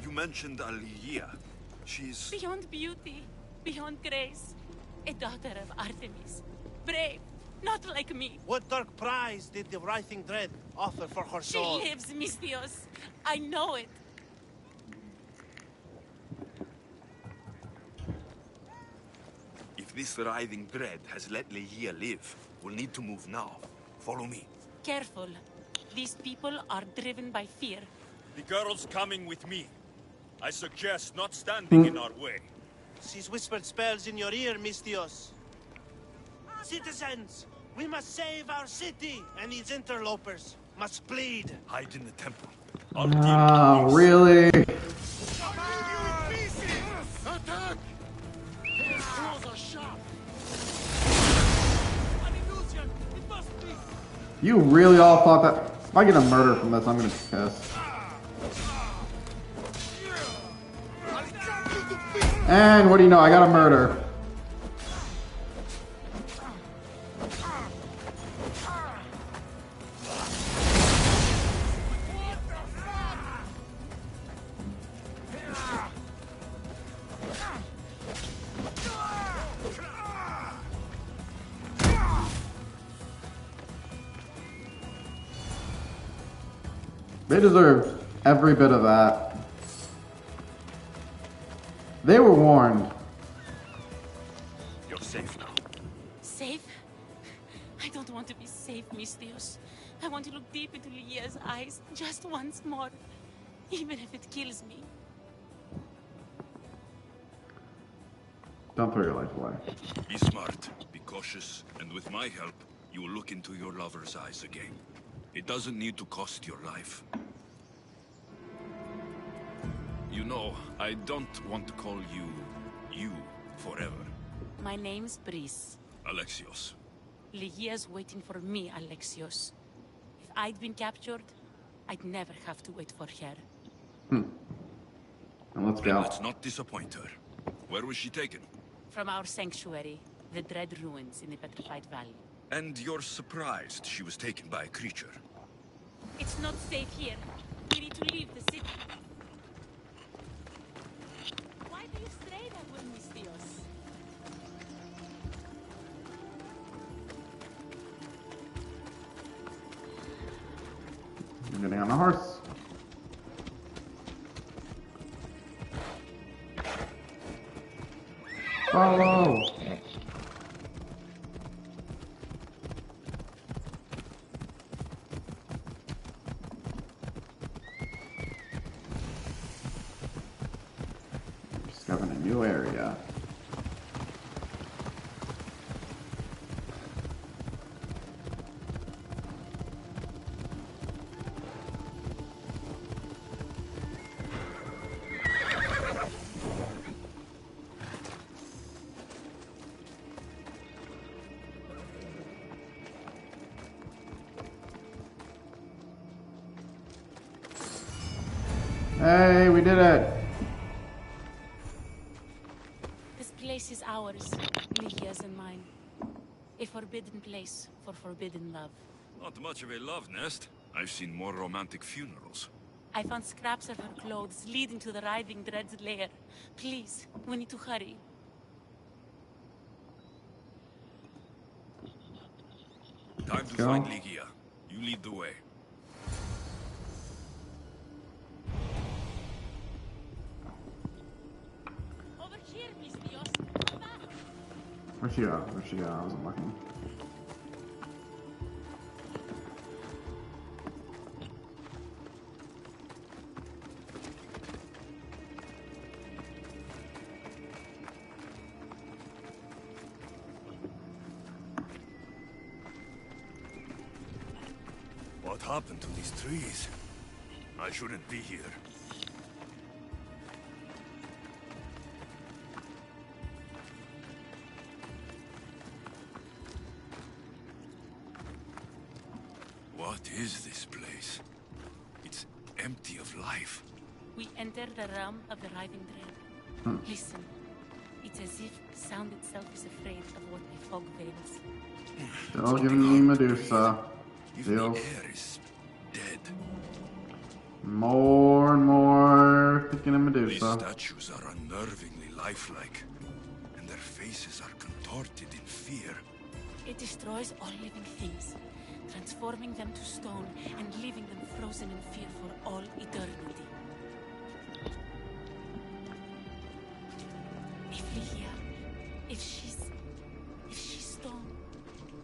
You mentioned Ligia. She's... Beyond beauty, beyond grace. A daughter of Artemis. Brave, not like me. What dark prize did the writhing dread offer for her She soul? lives, Mystios. I know it. If this writhing dread has let Ligia live, we'll need to move now. Follow me. Careful. These people are driven by fear. The girl's coming with me. I suggest not standing in our way. She's whispered spells in your ear, Mystios. Citizens, we must save our city, and these interlopers must bleed. Hide in the temple. Oh, really? Attack! You really all thought that? If I get a murder from this, I'm gonna be pissed. And what do you know? I got a murder. They deserve every bit of that. They were warned. You're safe now. Safe? I don't want to be safe, Mystios. I want to look deep into Ligia's eyes just once more. Even if it kills me. Don't throw your life away. Be smart, be cautious, and with my help, you will look into your lover's eyes again. It doesn't need to cost your life. You know, I don't want to call you forever. My name's Brice. Alexios. Ligia's waiting for me, Alexios. If I'd been captured, I'd never have to wait for her. And let's go. Let's not disappoint her. Where was she taken? From our sanctuary, the Dread Ruins in the Petrified Valley. And you're surprised she was taken by a creature. It's not safe here. We need to leave the city. Why do you stray that way, Mystios? I'm getting on a horse. Follow. Discovering a new area. Hey, we did it! This place is ours, Ligia's and mine. A forbidden place for forbidden love. Not much of a love nest. I've seen more romantic funerals. I found scraps of her clothes leading to the writhing dread's lair. Please, we need to hurry. Time to find Ligia. You lead the way. Over here, here. Where'd she go? I wasn't looking. What happened to these trees? I shouldn't be here. What is this place? It's empty of life. We enter the realm of the writhing dread. Listen. It's as if sound itself is afraid of what the fog veils. Still giving me Medusa. Even the Deals. air is dead. More and more thinking of These Medusa. statues are unnervingly lifelike, and their faces are contorted in fear. It destroys all living things, transforming them to stone and leaving them frozen in fear for all eternity. If Lygia, if she's stone,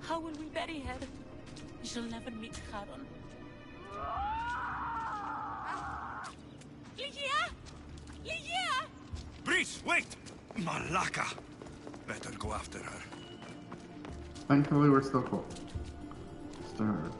how will we bury her? She'll never meet Charon. Lygia! Lygia! Breeze, wait! Malaka! Better go after her. Thankfully, we're still cool. Still her.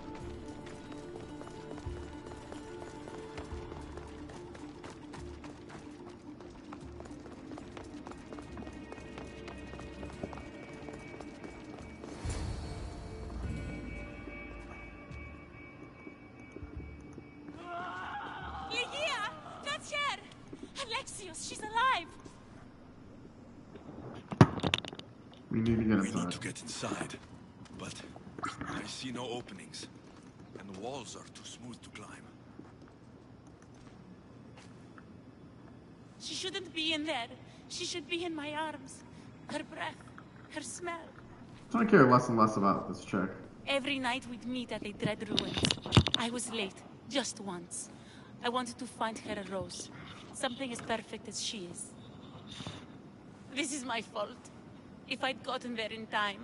Lygia! That's her! Alexios, she's alive! We need to get We need inside. to get inside, but I see no openings, and the walls are too smooth to climb. She shouldn't be in there. She should be in my arms. Her breath, her smell. I care less and less about this chick. Every night we'd meet at the Dread Ruins. I was late, just once. I wanted to find her a rose. Something as perfect as she is. This is my fault. If I'd gotten there in time.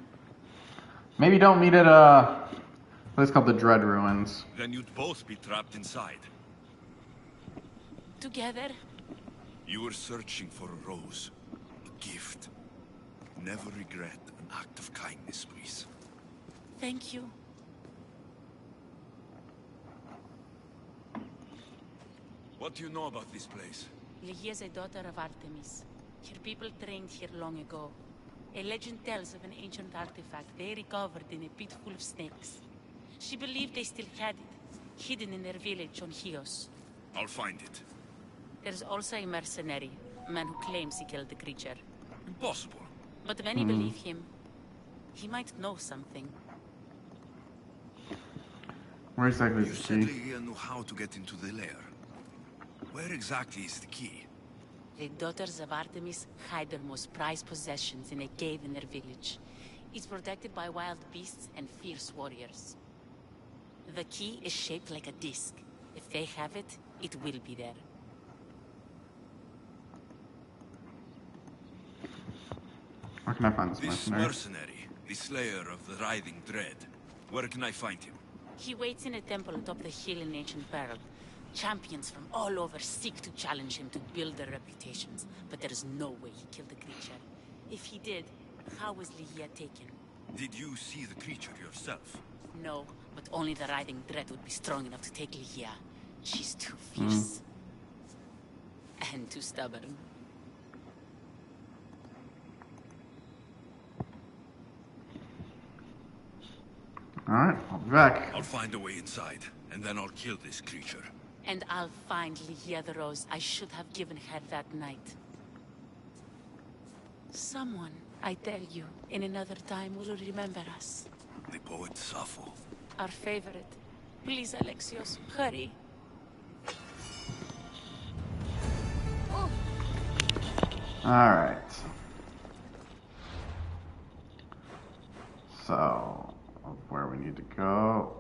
Maybe don't meet at a place called the Dread Ruins. Then you'd both be trapped inside. Together? You were searching for a rose, a gift. Never regret an act of kindness, Breeze. Thank you. What do you know about this place? Lygia is a daughter of Artemis. Her people trained here long ago. A legend tells of an ancient artifact they recovered in a pit full of snakes. She believed they still had it, hidden in their village on Chios. I'll find it. There's also a mercenary, a man who claims he killed the creature. Impossible. But many believe him. He might know something. Where exactly You is said she? Lygia knew how to get into the lair. Where exactly is the key? The daughters of Artemis hide their most prized possessions in a cave in their village. It's protected by wild beasts and fierce warriors. The key is shaped like a disc. If they have it, it will be there. Where can I find this This mercenary? mercenary, the slayer of the writhing dread. Where can I find him? He waits in a temple atop the hill in ancient peril. Champions from all over seek to challenge him to build their reputations, but there is no way he killed the creature. If he did, how was Lygia taken? Did you see the creature yourself? No, but only the writhing dread would be strong enough to take Lygia. She's too fierce. And too stubborn. Alright, I'll be back. I'll find a way inside, and then I'll kill this creature. And I'll find Lygia the rose I should have given her that night. Someone, I tell you, in another time will remember us. The poet Sappho. Our favorite. Please, Alexios, hurry. Alright. So, where we need to go.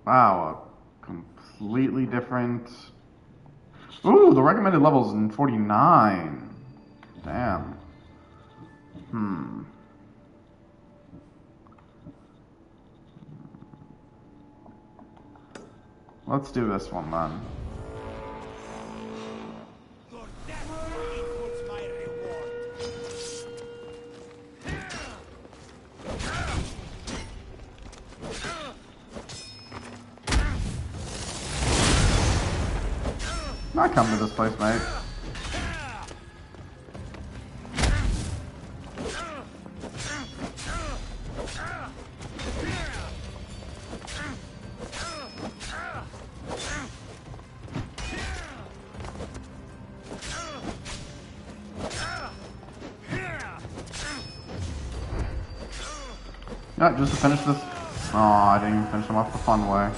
Wow, a completely different... Ooh, the recommended level is in 49. Damn. Let's do this one then. Your death equals my reward. Not come to this place, mate. Yeah, just to finish this. Oh, I didn't even finish him off the fun way.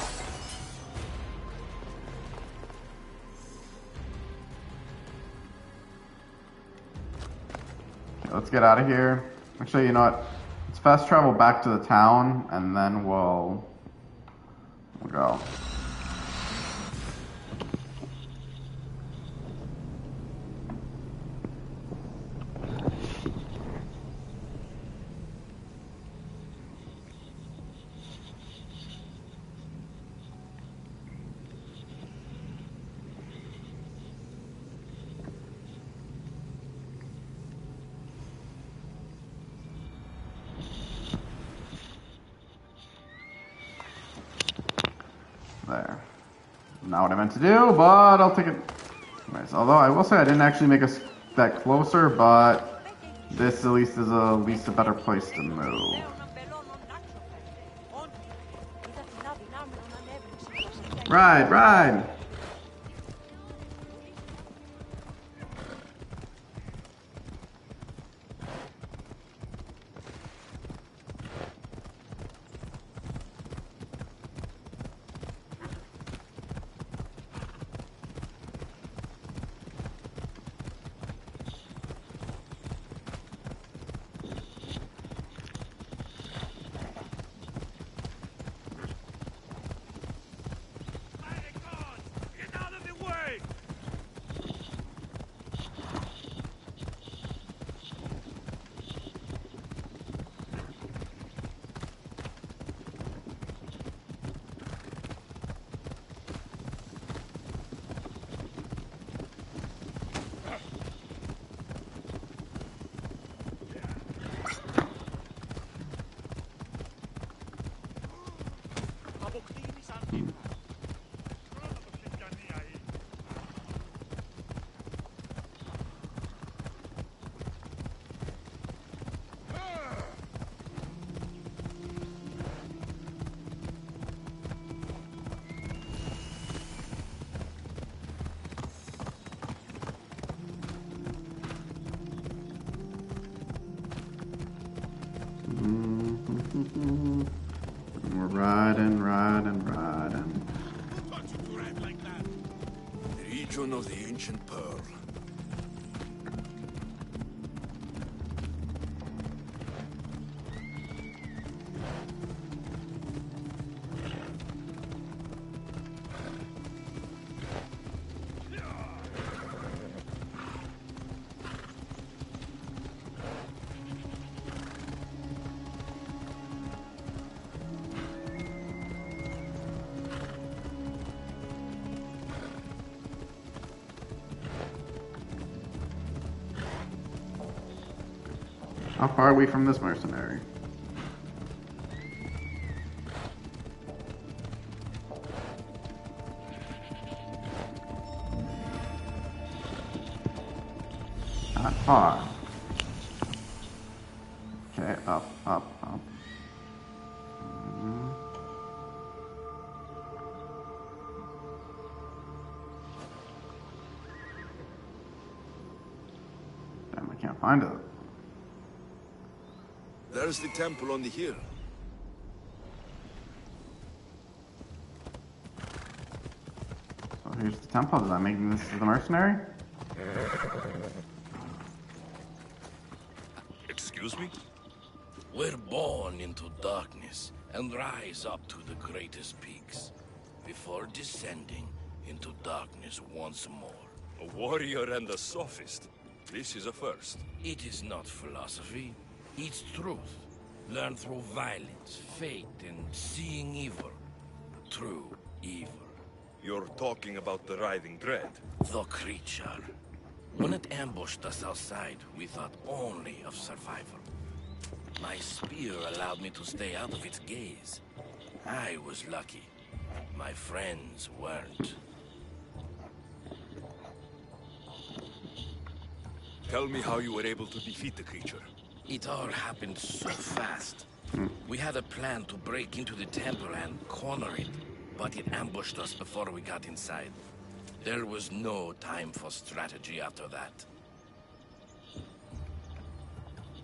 Okay, let's get out of here. Actually, you know what? Let's fast travel back to the town, and then we'll go. There. Not what I meant to do, but I'll take it. Anyways, although I will say I didn't actually make us that closer, but this at least is a better place to move. Ride! We're riding. Who taught you to ride like that? The region of the ancient pearl. How far are we from this mercenary? Not far. Okay, up. Damn, I can't find it. There's the temple on the hill. So here's the temple. Does that make this the mercenary? Excuse me? We're born into darkness and rise up to the greatest peaks, before descending into darkness once more. A warrior and a sophist. This is a first. It is not philosophy. It's truth. Learned through violence, fate, and seeing evil. True evil. You're talking about the writhing dread? The creature. When it ambushed us outside, we thought only of survival. My spear allowed me to stay out of its gaze. I was lucky. My friends weren't. Tell me how you were able to defeat the creature. It all happened so fast. We had a plan to break into the temple and corner it, but it ambushed us before we got inside. There was no time for strategy after that.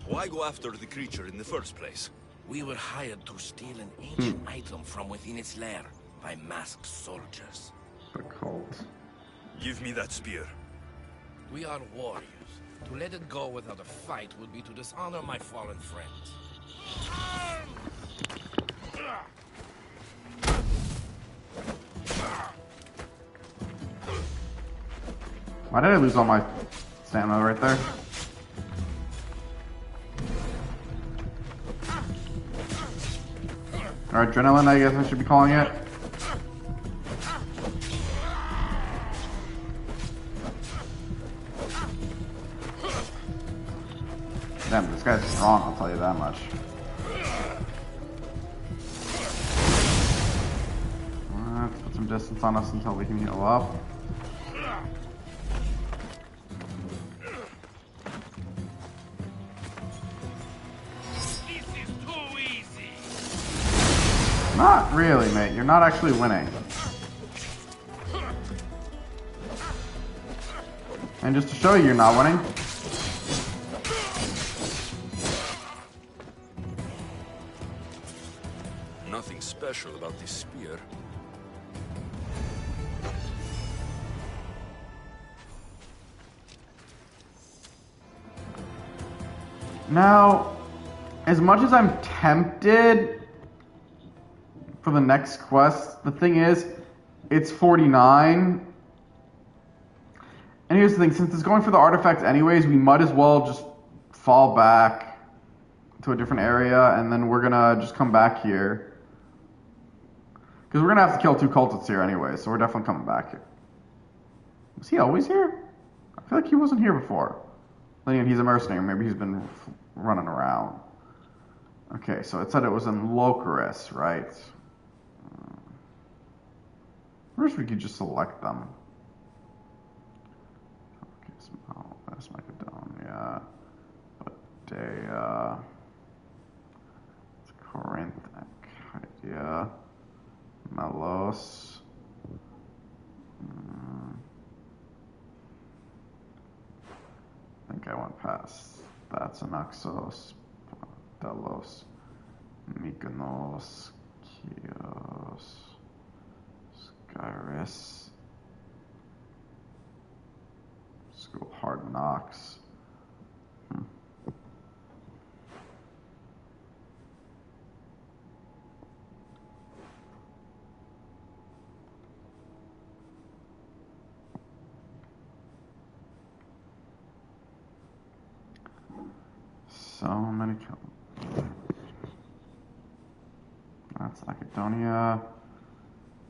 Why go after the creature in the first place? We were hired to steal an ancient item from within its lair by masked soldiers. The cult. Give me that spear. We are warriors. To let it go without a fight would be to dishonor my fallen friends. Why did I lose all my stamina right there? Or adrenaline, I guess I should be calling it. Damn, this guy's strong, I'll tell you that much. Let's put some distance on us until we can heal up. Not really, mate. You're not actually winning. And just to show you you're not winning, Nothing special about this spear. now, as much as I'm tempted for the next quest, the thing is, it's 49. And here's the thing, since it's going for the artifacts anyways, we might as well just fall back to a different area, and then we're gonna just come back here. Because we're gonna have to kill 2 cultists here anyway, so we're definitely coming back here. Was he always here? I feel like he wasn't here before. Then again, he's a mercenary, maybe he's been running around. Okay, so it said it was in Locaris, right? I wish we could just select them. Okay, small, that's Macedonia, Badea, Corinth, Acadia, Melos. I think I went past. That's Anaxos, Delos, Mykonos, Chios, Skyris, School Hard Knocks. So many kills. That's Macedonia.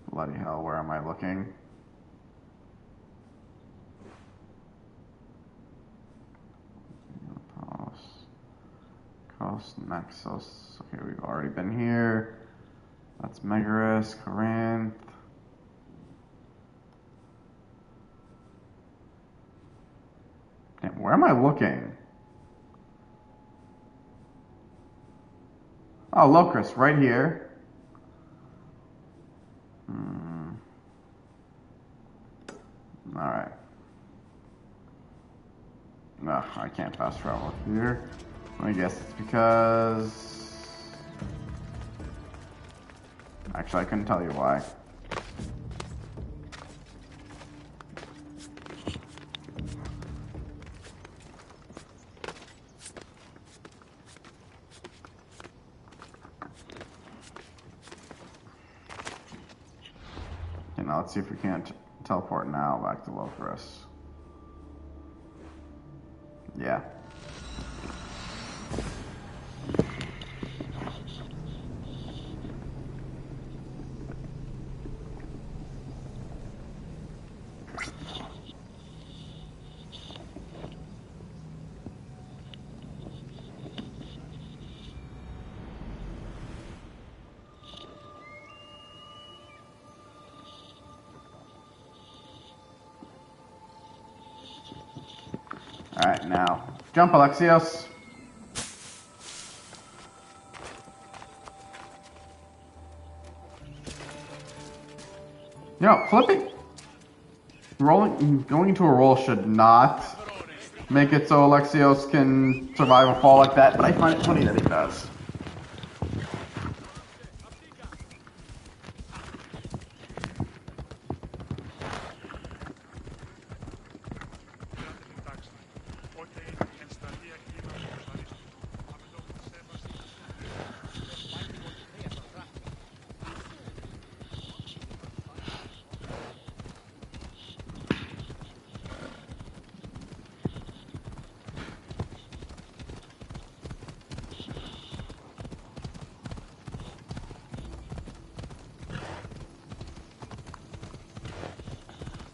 Bloody hell, where am I looking? Coast, Naxos. Okay, we've already been here. That's Megaris, Corinth. Damn, where am I looking? Oh, Locris, right here. Alright. No, I can't fast travel here. Let me guess, it's because... Actually, I couldn't tell you why. Okay, now let's see if we can't teleport now back to Locaris. Yeah. Alright, now. Jump, Alexios. You know, flipping. Going into a roll should not make it so Alexios can survive a fall like that, but I find it funny that he does.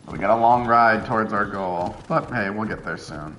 We got a long ride towards our goal, but hey, we'll get there soon.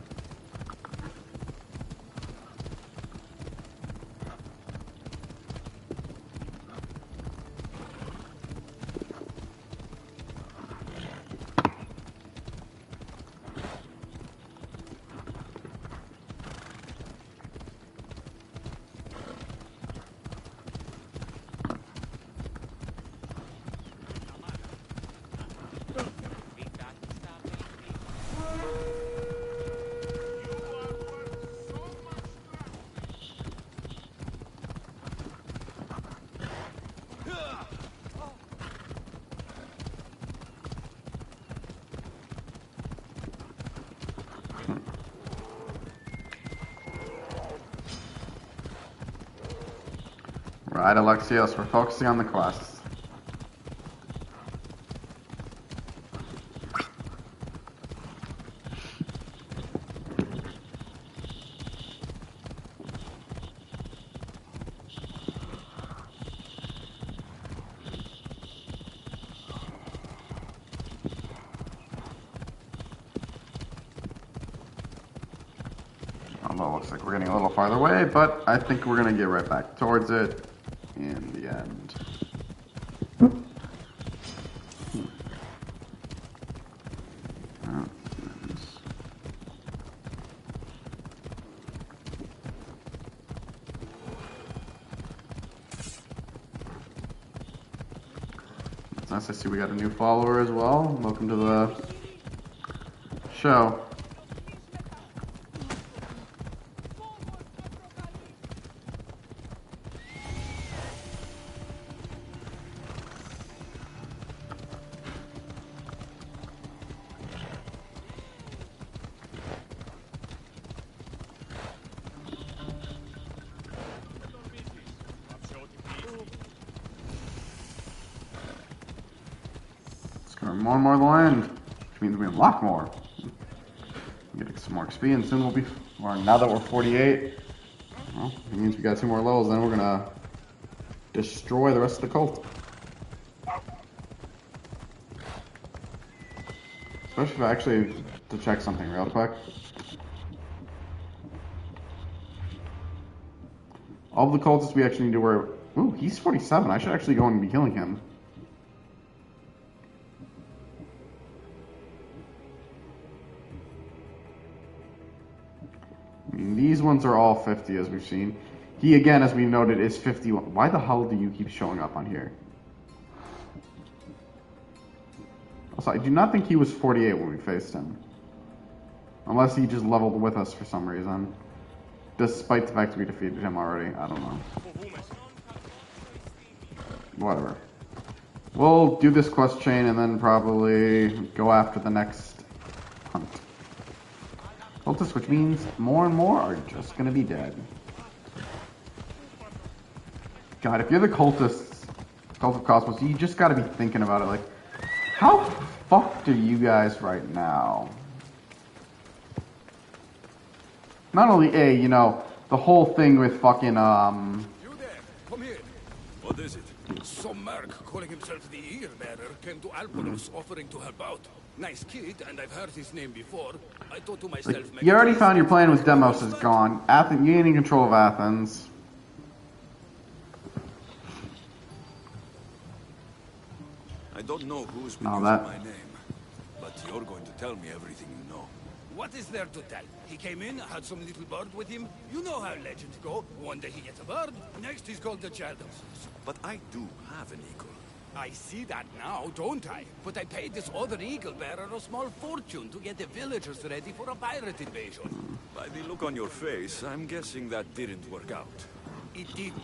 Right, Alexios, we're focusing on the quest. Although it looks like we're getting a little farther away, but I think we're going to get right back towards it in the end. It's nice to see we got a new follower as well. Welcome to the show. More and more of the land, which means we unlock more. Get some more XP, and soon we'll be. Or now that we're 48, well, it means we got 2 more levels. Then we're gonna destroy the rest of the cult. Especially if I actually to check something real quick. All the cultists we actually need to wear. Ooh, he's 47. I should actually go and be killing him. These ones are all 50, as we've seen. He, again, as we noted, is 51. Why the hell do you keep showing up on here? Also, I do not think he was 48 when we faced him. Unless he just leveled with us for some reason. Despite the fact that we defeated him already. I don't know. Whatever. We'll do this quest chain and then probably go after the next hunt. Cultists, which means more and more are just going to be dead. God, if you're the cultists, Cult of Cosmos, you just got to be thinking about it. Like, how fucked are you guys right now? Not only you know, the whole thing with fucking You there, come here. What is it? Some merc calling himself the Ear-Bearer came to Alpolos offering to help out. Nice kid, and I've heard his name before. I thought to myself... Like, you already found your plan with Demos is gone. Athens, you ain't in control of Athens. I don't know who's been using my name, but you're going to tell me everything you know. What is there to tell? He came in, had some little bird with him. You know how legends go. One day he gets a bird, next he's called the child of Zeus. But I do have an eagle. I see that now, don't I? But I paid this other eagle bearer a small fortune to get the villagers ready for a pirate invasion. By the look on your face, I'm guessing that didn't work out. It didn't.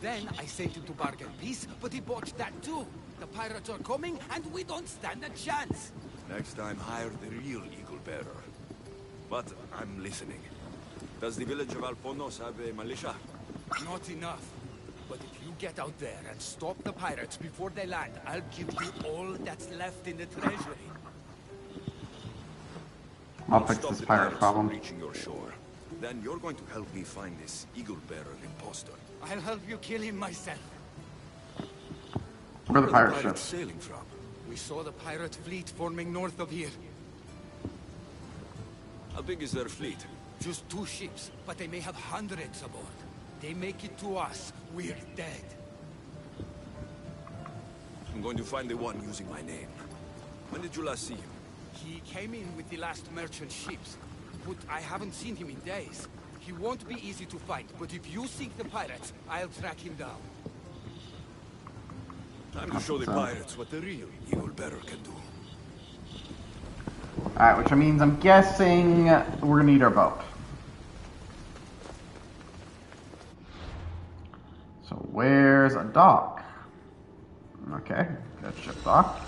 Then I sent him to bargain peace, but he botched that too. The pirates are coming, and we don't stand a chance. Next time, hire the real eagle bearer. But I'm listening. Does the village of Alponos have a militia? Not enough. But if you get out there and stop the pirates before they land, I'll give you all that's left in the treasury. I'll fix this pirate problem. Reaching your shore. Then you're going to help me find this eagle bearer imposter. I'll help you kill him myself. Where are the pirate pirates ships? sailing from? We saw the pirate fleet forming north of here. How big is their fleet? Just 2 ships, but they may have hundreds aboard. They make it to us, we're dead. I'm going to find the one using my name. When did you last see him? He came in with the last merchant ships, but I haven't seen him in days. He won't be easy to find, but if you seek the pirates, I'll track him down. Time to show the pirates what the real eagle bearer can do. Alright, which means I'm guessing we're gonna need our boat. So where's a dock? Okay, good ship dock.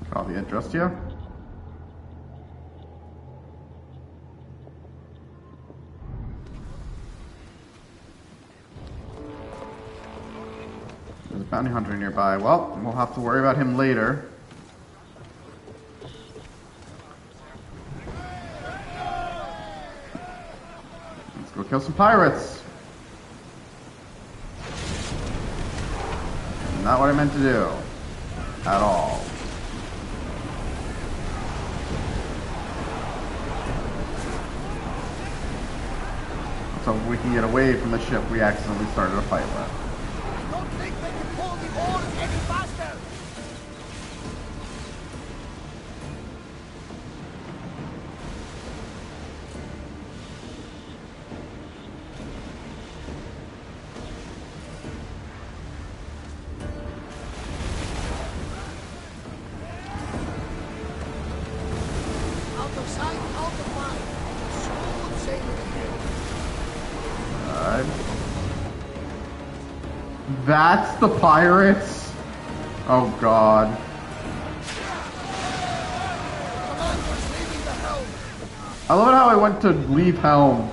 Copy address to you. There's a bounty hunter nearby. Well, we'll have to worry about him later. Let's go kill some pirates. Not what I meant to do. At all. So we can get away from the ship we accidentally started a fight with. Don't think they can pull the oars any faster! Out of sight, out of mind. Smooth sailing ahead. That's the pirates? Oh god. I love it how I went to leave helm.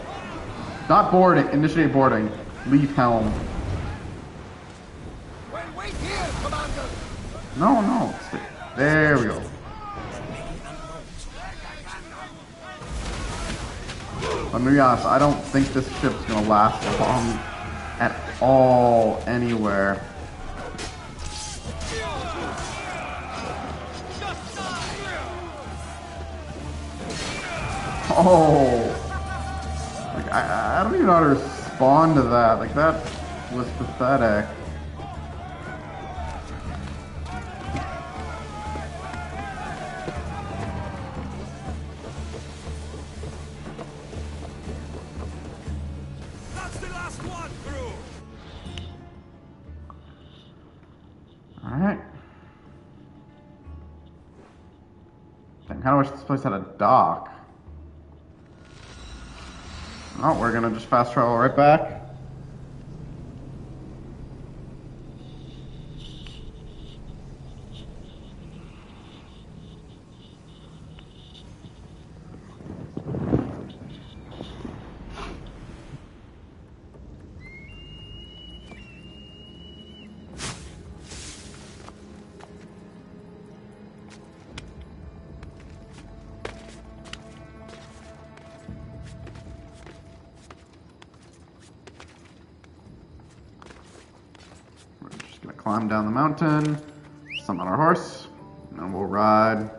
Not boarding, initiate boarding. Leave helm. Well, wait here, Commander! No. There we go. Let me be honest, I don't think this ship's gonna last long at all anywhere. Oh, like I don't even know how to respond to that. Like that was pathetic. That's the last one, crew! Alright. I kinda wish this place had a dock. Oh, we're gonna just fast travel right back. climb down the mountain, summon our horse, and we'll ride.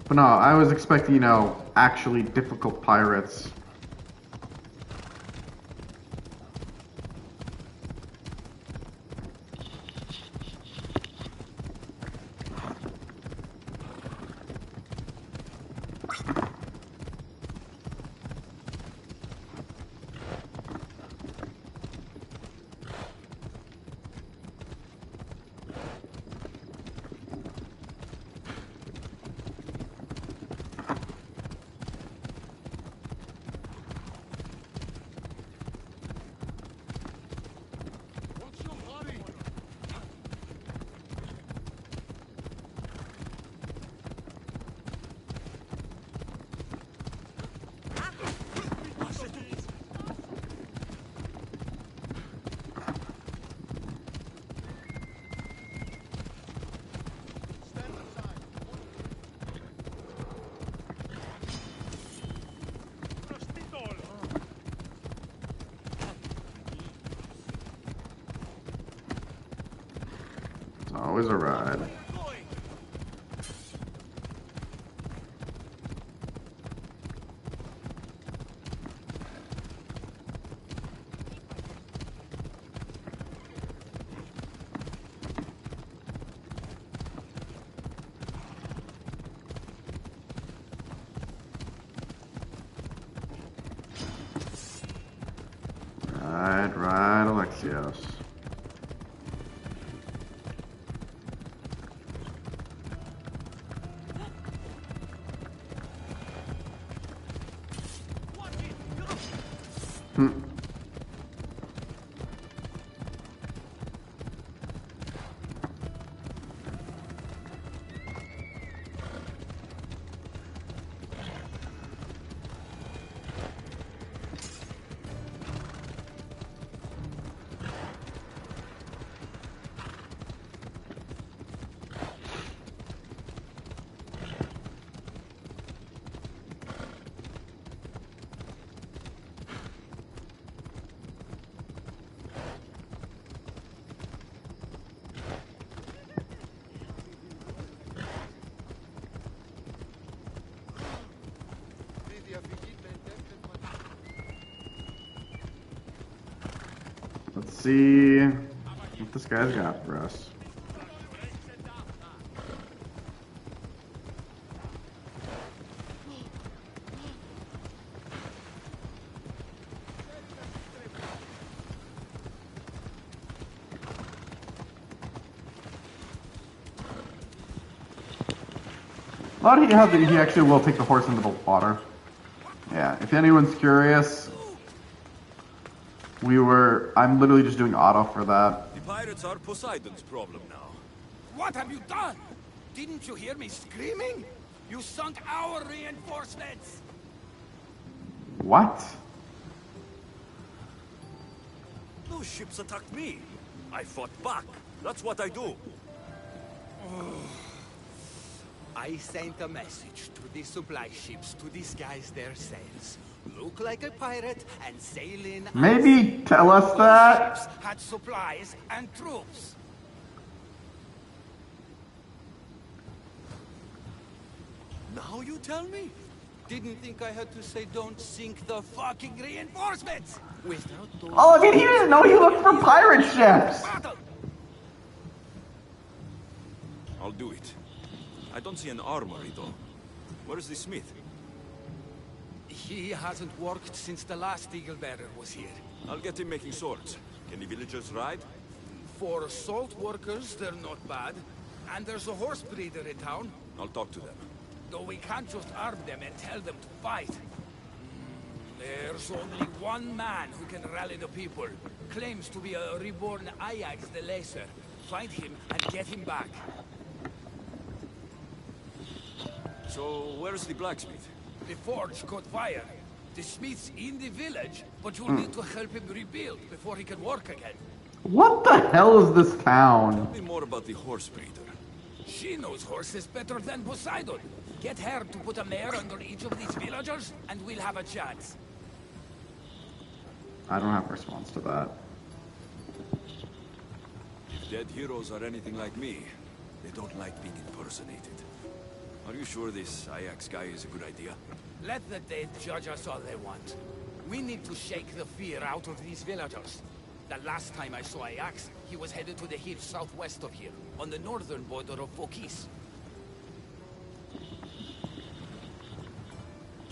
But no, I was expecting, you know, actually difficult pirates. Always a ride. Ride, Alexios. Let's see what this guy's got for us. A lot of how he actually will take the horse into the water. Yeah, if anyone's curious, I'm literally just doing auto for that. The pirates are Poseidon's problem now. What have you done? Didn't you hear me screaming? You sunk our reinforcements! What? Those ships attacked me. I fought back. That's what I do. I sent a message to the supply ships to disguise their sails. Look like a pirate and sail in. Maybe tell us that. Ships had supplies and troops. Now you tell me? Didn't think I had to say don't sink the fucking reinforcements. Without those... Oh, I mean, he didn't know he looked for pirate ships. I'll do it. I don't see an armory, though. Where's the smith? He hasn't worked since the last Eagle Bearer was here. I'll get him making swords. Can the villagers ride? For assault workers, they're not bad. And there's a horse breeder in town. I'll talk to them. Though we can't just arm them and tell them to fight. There's only one man who can rally the people. Claims to be a reborn Ajax the Lesser. Find him and get him back. So, where's the blacksmith? The forge caught fire. The smith's in the village, but you'll need to help him rebuild before he can work again. What the hell is this town? Tell me more about the horse breeder. She knows horses better than Poseidon. Get her to put a mare under each of these villagers, and we'll have a chance. I don't have a response to that. If dead heroes are anything like me, they don't like being impersonated. Are you sure this Ajax guy is a good idea? Let the dead judge us all they want. We need to shake the fear out of these villagers. The last time I saw Ajax, he was headed to the hills southwest of here, on the northern border of Phokis.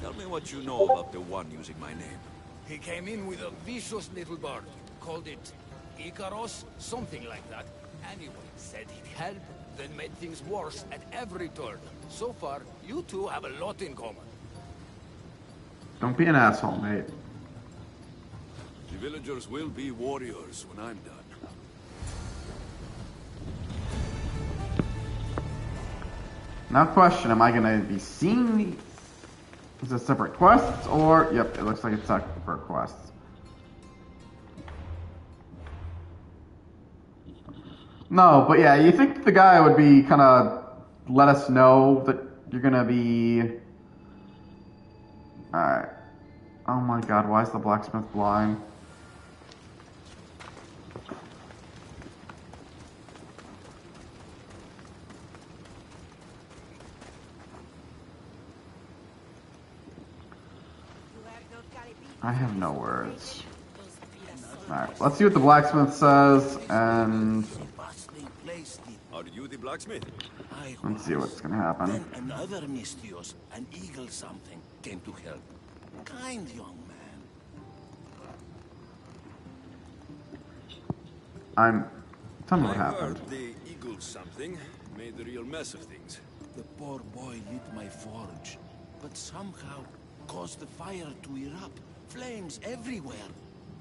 Tell me what you know about the one using my name. He came in with a vicious little bird. Called it Icaros, something like that. Anyway, said he'd help, then made things worse at every turn. So far, you two have a lot in common. Don't be an asshole, mate. The villagers will be warriors when I'm done. Now question, am I gonna be seeing these? Is it separate quests or, yep, it looks like it's separate quests. No, but yeah, you think the guy would be kind of let us know that you're gonna be... Alright. Oh my god, why is the blacksmith blind? I have no words. Alright, let's see what the blacksmith says, and... Are you the blacksmith? Let's see what's gonna happen. Then another Mystios, an eagle something, came to help. Kind young man. Tell me what I happened. heard the eagle something made a real mess of things. The poor boy lit my forge, but somehow caused the fire to erupt. Flames everywhere.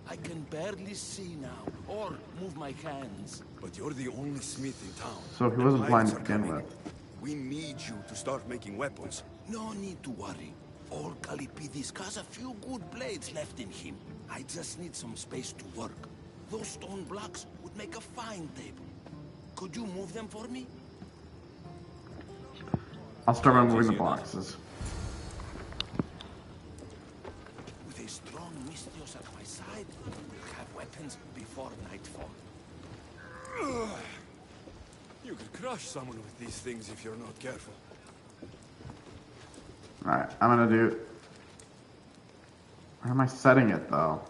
I can barely see now, or move my hands. But you're the only smith in town. So he wasn't blind to begin with. We need you to start making weapons. No need to worry. All Kalipidis has a few good blades left in him. I just need some space to work. Those stone blocks would make a fine table. Could you move them for me? I'll start by moving the boxes. With a strong Mystios at my side, we'll have weapons before nightfall. You could crush someone with these things if you're not careful. Alright, I'm gonna do... Where am I setting it, though?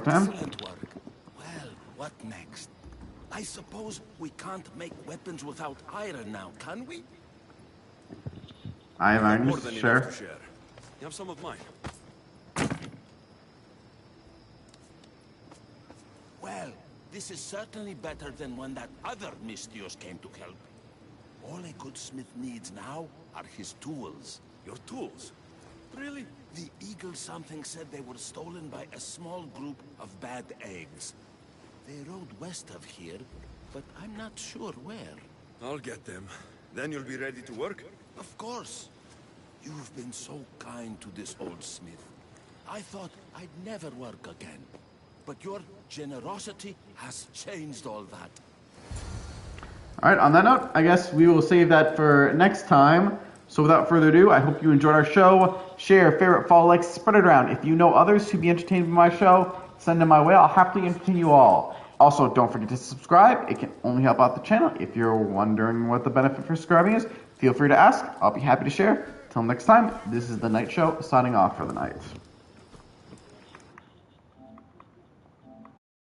Excellent work. Well, what next? I suppose we can't make weapons without iron now, can we? I have More irons, than sure. enough to share. You have some of mine. Well, this is certainly better than when that other Mystios came to help. All a good smith needs now are his tools. Your tools? Really? The eagle something said they were stolen by a small group of bad eggs. They rode west of here, but I'm not sure where. I'll get them. Then you'll be ready to work? Of course. You've been so kind to this old smith. I thought I'd never work again. But your generosity has changed all that. Alright, on that note, I guess we will save that for next time. So without further ado, I hope you enjoyed our show. Share, favorite, follow, like, spread it around. If you know others who'd be entertained by my show, send them my way. I'll happily entertain you all. Also, don't forget to subscribe. It can only help out the channel. If you're wondering what the benefit for subscribing is, feel free to ask. I'll be happy to share. Till next time, this is the Night Show, signing off for the night.